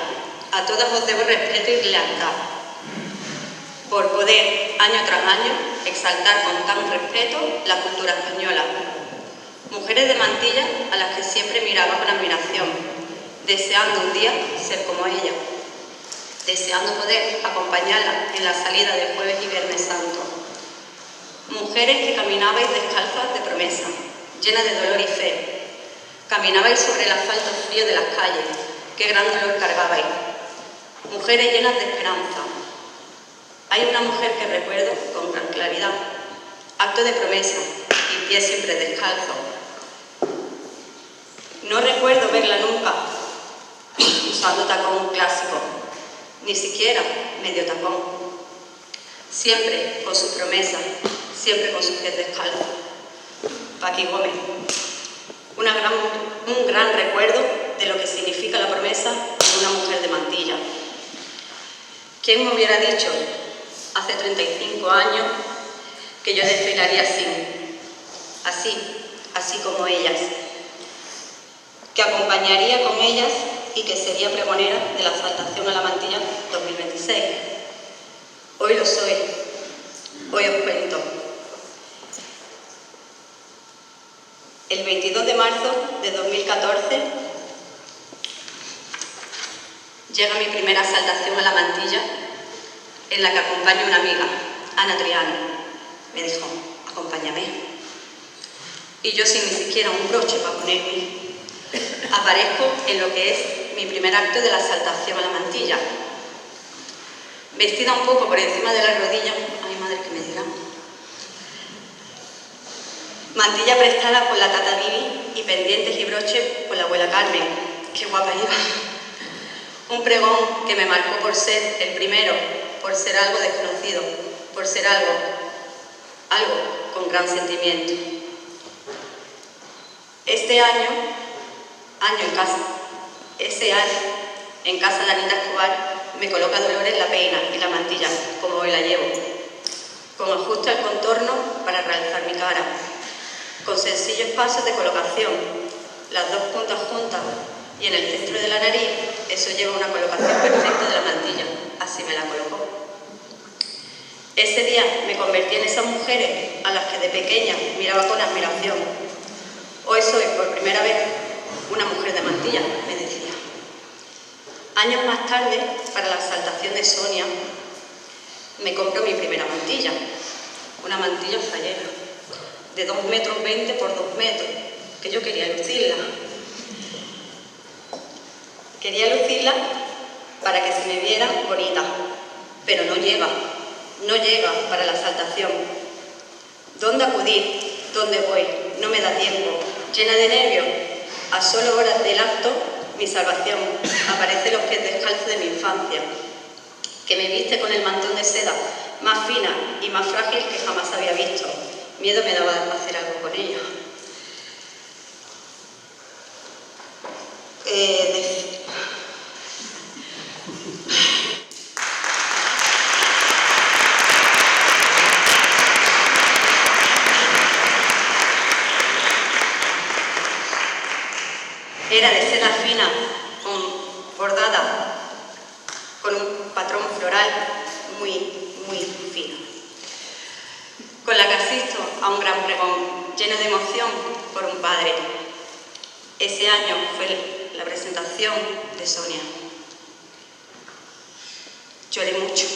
a todas os debo respeto y lealtad, por poder, año tras año, exaltar con tan respeto la cultura española. Mujeres de Mantilla a las que siempre miraba con admiración, deseando un día ser como ella, deseando poder acompañarla en la salida de Jueves y Viernes Santo. Mujeres que caminabais descalzas de promesa, llenas de dolor y fe. Caminabais sobre el asfalto frío de las calles, qué gran dolor cargabais. Mujeres llenas de esperanza. Hay una mujer que recuerdo con gran claridad, acto de promesa y pies siempre descalzos. No recuerdo verla nunca usando tacón clásico, ni siquiera medio tacón. Siempre con sus promesas, siempre con sus pies descalzos. Paqui Gómez. Un gran recuerdo de lo que significa la promesa de una mujer de Mantilla. ¿Quién me hubiera dicho hace 35 años que yo desfilaría así como ellas, que acompañaría con ellas y que sería pregonera de la exaltación a la Mantilla 2026? Hoy lo soy, hoy os cuento. El 22 de marzo de 2014 llega mi primera exaltación a la Mantilla, en la que acompaña una amiga, Ana Triano. Me dijo, acompáñame. Y yo, sin ni siquiera un broche para ponerme, aparezco en lo que es mi primer acto de la exaltación a la Mantilla. Vestida un poco por encima de las rodillas, ay madre que me dirá. Mantilla prestada por la tata Vivi y pendientes y broches por la abuela Carmen. ¡Qué guapa iba! Un pregón que me marcó por ser el primero, por ser algo desconocido, por ser algo con gran sentimiento. Este año en casa, En casa de Anita Escobar me coloca Dolores la peina y la mantilla, como hoy la llevo, con ajuste al contorno para realzar mi cara, con sencillos pasos de colocación, las dos puntas juntas y en el centro de la nariz, eso lleva una colocación perfecta de la mantilla, así me la colocó. Ese día me convertí en esas mujeres a las que de pequeña miraba con admiración. Hoy soy por primera vez una mujer de mantilla, me decía. Años más tarde, para la exaltación de Sonia, me compro mi primera mantilla, una mantilla fallera, de 2,20 metros por 2 metros, que yo quería lucirla. Quería lucirla para que se me viera bonita, pero no llega para la exaltación. ¿Dónde acudir? ¿Dónde voy? No me da tiempo. Llena de nervios, a solo horas del acto, mi salvación, aparecen los pies descalzos de mi infancia, que me viste con el mantón de seda más fina y más frágil que jamás había visto. Miedo me daba de hacer algo con ella. Era de seda fina, bordada, con un patrón floral muy fino. Con la que asisto a un gran pregón, lleno de emoción por un padre. Ese año fue la presentación de Sonia. Lloré mucho.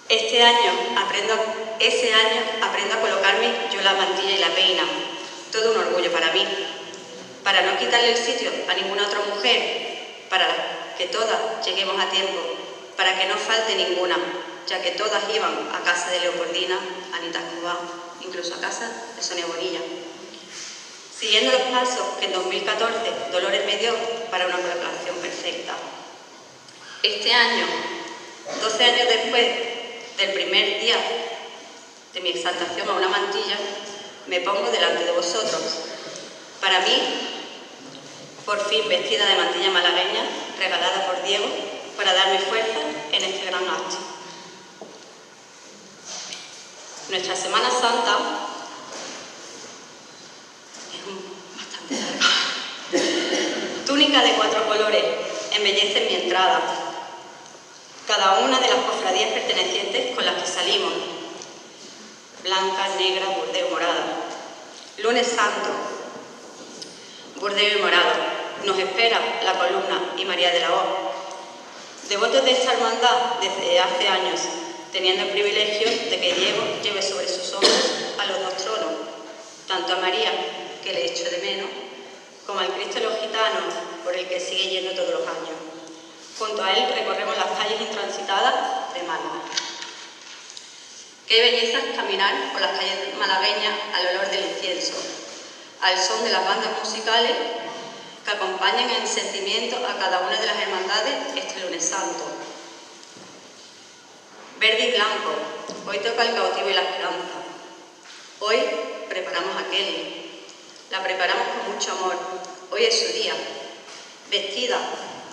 Ese año aprendo a colocarme yo la mantilla y la peina. Todo un orgullo para mí. Para no quitarle el sitio a ninguna otra mujer, para que todas lleguemos a tiempo, para que no falte ninguna, ya que todas iban a casa de Leopoldina, Anita Escobar, incluso a casa de Sonia Bonilla. Siguiendo los pasos que en 2014 Dolores me dio para una colocación perfecta. Este año, 12 años después del primer día de mi exaltación a una mantilla, me pongo delante de vosotros. Para mí, por fin vestida de mantilla malagueña, regalada por Diego, para darme fuerza en este gran acto. Nuestra Semana Santa es bastante larga. Túnica de 4 colores embellece mi entrada. Cada una de las cofradías pertenecientes con las que salimos. Blanca, negra, burdeo y morada. Lunes Santo, burdeo y morado. Nos espera la columna y María de la Hoz. Devotos de esta hermandad desde hace años, teniendo el privilegio de que Diego lleve sobre sus hombros a los 2 tronos, tanto a María, que le echo de menos, como al Cristo de los Gitanos, por el que sigue yendo todos los años. Junto a él recorremos las calles intransitadas de Málaga. Qué belleza es caminar por las calles malagueñas al olor del incienso, al son de las bandas musicales que acompañan en sentimiento a cada una de las hermandades este lunes santo. Verde y blanco, hoy toca el cautivo y la esperanza. Hoy preparamos a Kelly, la preparamos con mucho amor. Hoy es su día, vestida,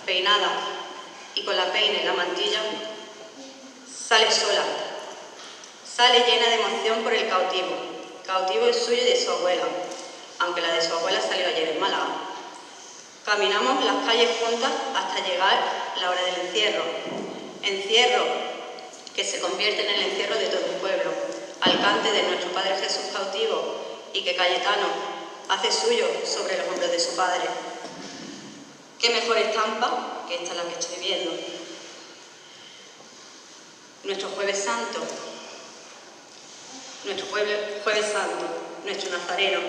peinada y con la peina y la mantilla, sale sola, sale llena de emoción por el cautivo. Cautivo es suyo y de su abuela, aunque la de su abuela salió ayer en Málaga. Caminamos las calles juntas hasta llegar la hora del encierro. Encierro que se convierte en el encierro de todo un pueblo, al cante de nuestro Padre Jesús cautivo y que Cayetano hace suyo sobre los hombros de su padre. Qué mejor estampa que esta la que estoy viendo. Nuestro Jueves Santo, nuestro Nazareno,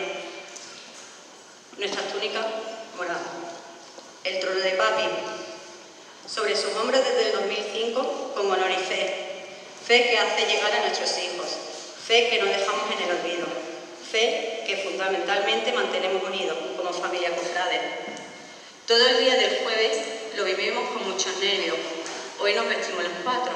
nuestras túnicas moradas, el trono de Papi, sobre sus hombros desde el 2005 con honor y fe, fe que hace llegar a nuestros hijos, fe que no dejamos en el olvido, fe que fundamentalmente mantenemos unidos como familia cofrade. Todo el día del jueves lo vivimos con muchos nervios. Hoy nos vestimos los 4.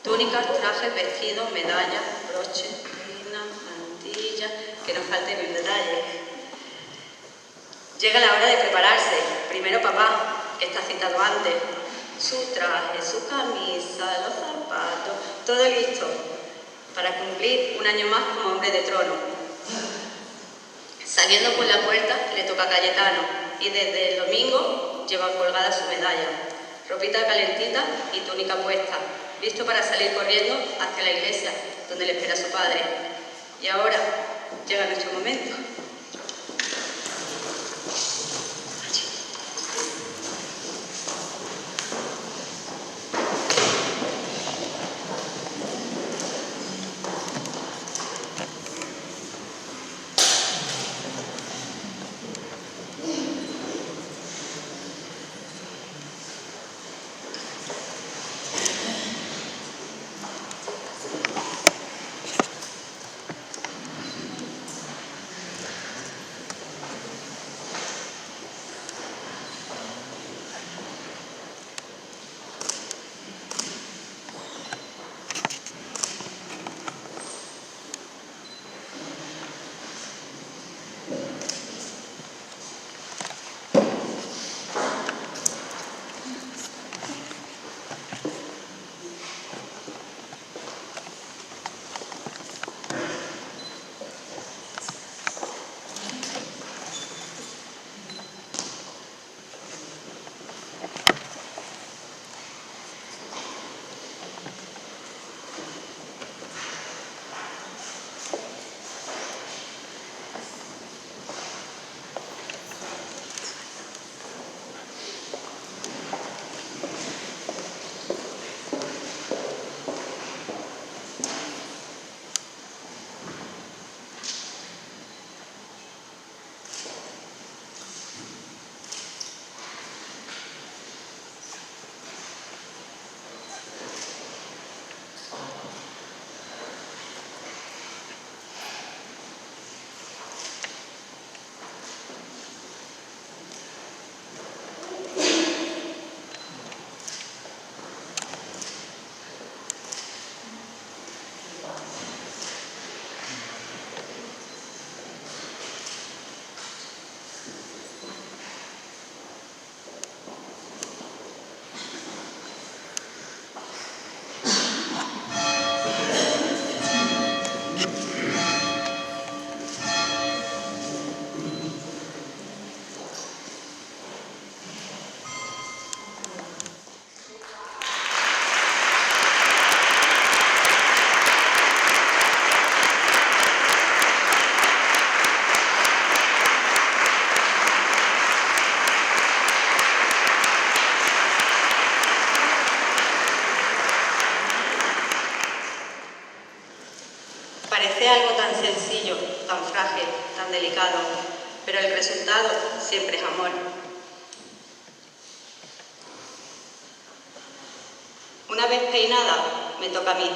Túnicas, trajes, vestidos, medallas, broches, reinas, mantillas, que nos falte ni un detalle. Llega la hora de prepararse. Primero papá, que está citado antes. Su traje, su camisa, los zapatos, todo listo para cumplir un año más como hombre de trono. Saliendo por la puerta le toca a Cayetano y desde el domingo lleva colgada su medalla, ropita calentita y túnica puesta, listo para salir corriendo hacia la iglesia donde le espera su padre. Y ahora llega nuestro momento. Parece algo tan sencillo, tan frágil, tan delicado, pero el resultado siempre es amor. Una vez peinada, me toca a mí.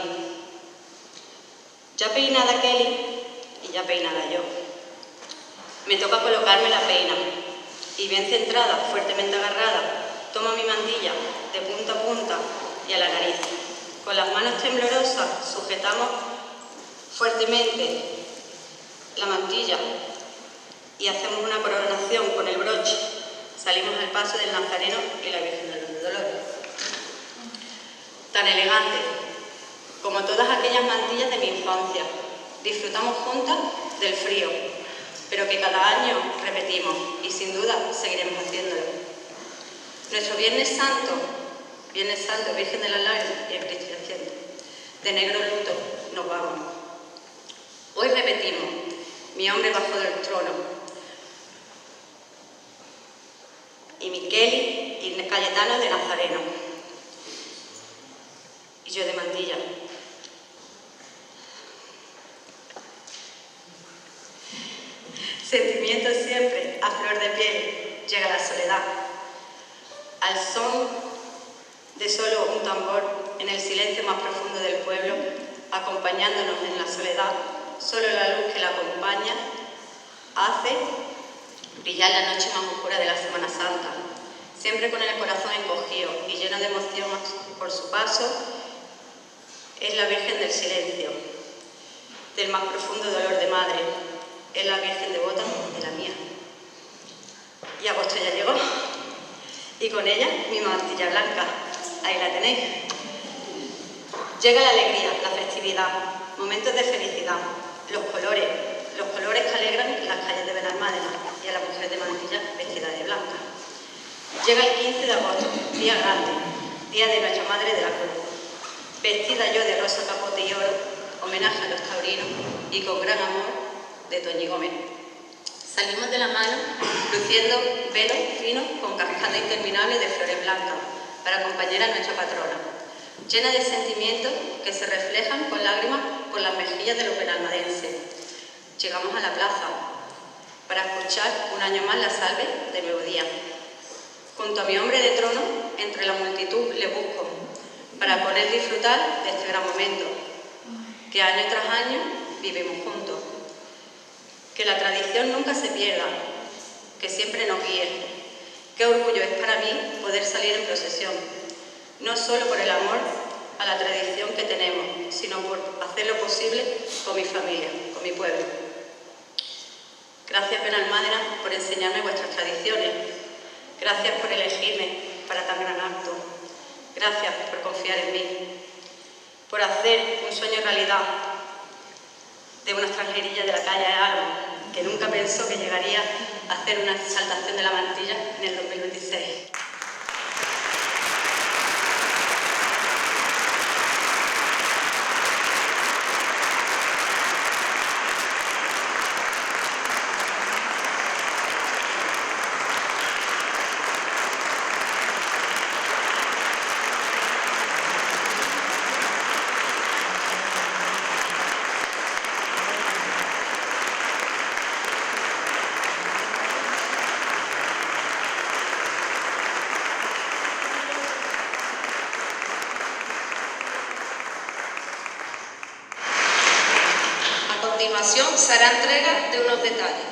Ya peinada Kelly y ya peinada yo. Me toca colocarme la peina y bien centrada, fuertemente agarrada, tomo mi mantilla de punta a punta y a la nariz. Con las manos temblorosas sujetamos fuertemente la mantilla y hacemos una coronación con el broche. Salimos al paso del Nazareno y la Virgen de los Dolores. Tan elegante como todas aquellas mantillas de mi infancia. Disfrutamos juntas del frío, pero que cada año repetimos y sin duda seguiremos haciéndolo. Nuestro Viernes Santo, Virgen de las Lágrimas y el Cristo Yaciente, de negro luto nos vamos. Hoy repetimos, mi hombre bajo del trono, y Miqueli y Cayetano de Nazareno, y yo de mantilla. Sentimientos siempre a flor de piel, llega la soledad. Al son de solo un tambor, en el silencio más profundo del pueblo, acompañándonos en la soledad, solo la luz que la acompaña hace brillar la noche más oscura de la Semana Santa, siempre con el corazón encogido y lleno de emoción por su paso. Es la Virgen del silencio, del más profundo dolor de madre, es la Virgen devota de la mía. Y agosto ya llegó. Y con ella mi mantilla blanca. Ahí la tenéis. Llega la alegría, la festividad, momentos de felicidad, los colores que alegran las calles de Benalmádena y a las mujeres de mantilla vestidas de blanca. Llega el 15 de agosto, día grande, día de Nuestra Madre de la Cruz. Vestida yo de rosa, capote y oro, homenaje a los taurinos y con gran amor de Toñi Gómez. Salimos de la mano luciendo velos finos con cascada interminable de flores blancas para acompañar a nuestra patrona, llena de sentimientos que se reflejan con lágrimas por las mejillas de los benalmadenses. Llegamos a la plaza para escuchar un año más la salve de Nuevo Día. Junto a mi hombre de trono, entre la multitud le busco para poder disfrutar de este gran momento, que año tras año vivimos juntos. Que la tradición nunca se pierda, que siempre nos guíe. Qué orgullo es para mí poder salir en procesión, no solo por el amor a la tradición que tenemos, sino por hacer lo posible con mi familia, con mi pueblo. Gracias, Benalmádena, por enseñarme vuestras tradiciones. Gracias por elegirme para tan gran acto. Gracias por confiar en mí, por hacer un sueño realidad de una extranjerilla de la calle de Alba, que nunca pensó que llegaría a hacer una exaltación de la mantilla en el 2026. A continuación se hará entrega de unos detalles.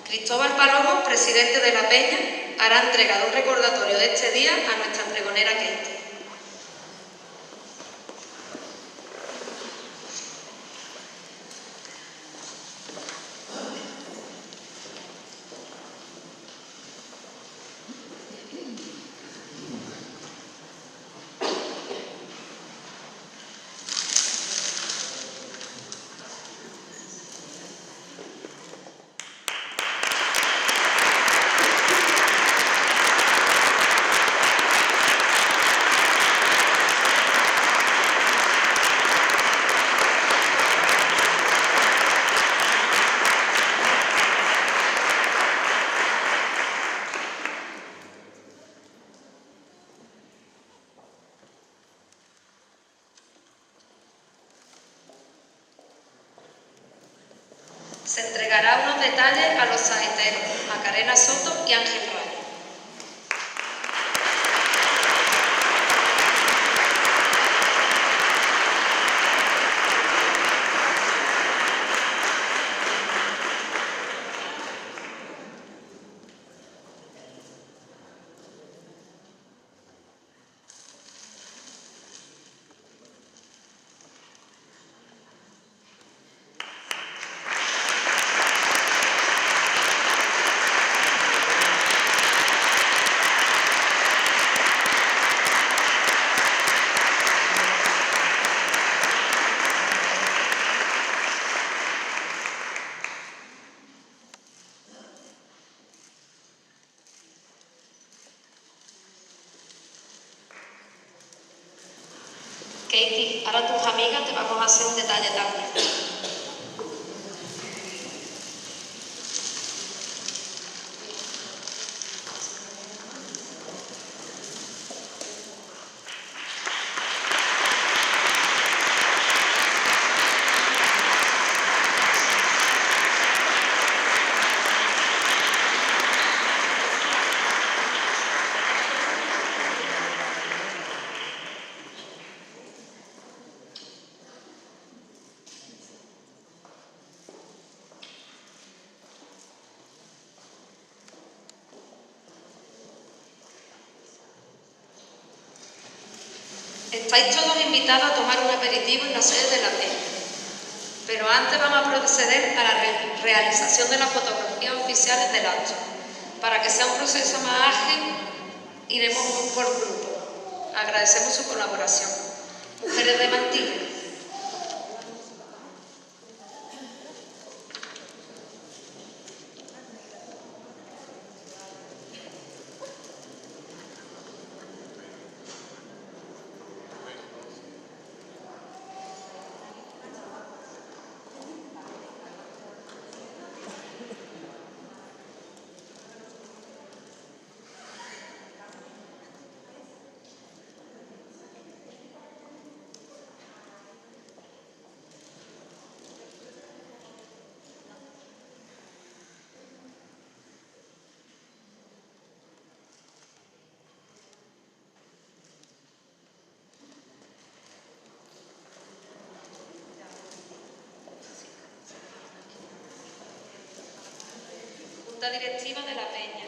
Cristóbal Palomo, presidente de la Peña, hará entrega de un recordatorio de este día a nuestra pregonera Kate. Se entregará unos detalles a los saeteros, Macarena Soto y Ángel Rayo. Katie, ahora tus amigas te vamos a hacer un detalle también. Estáis todos invitados a tomar un aperitivo en la sede de la Peña, pero antes vamos a proceder a la realización de las fotografías oficiales del acto. Para que sea un proceso más ágil, iremos por grupo. Agradecemos su colaboración. Mujeres de Mantilla. Junta Directiva de la Peña.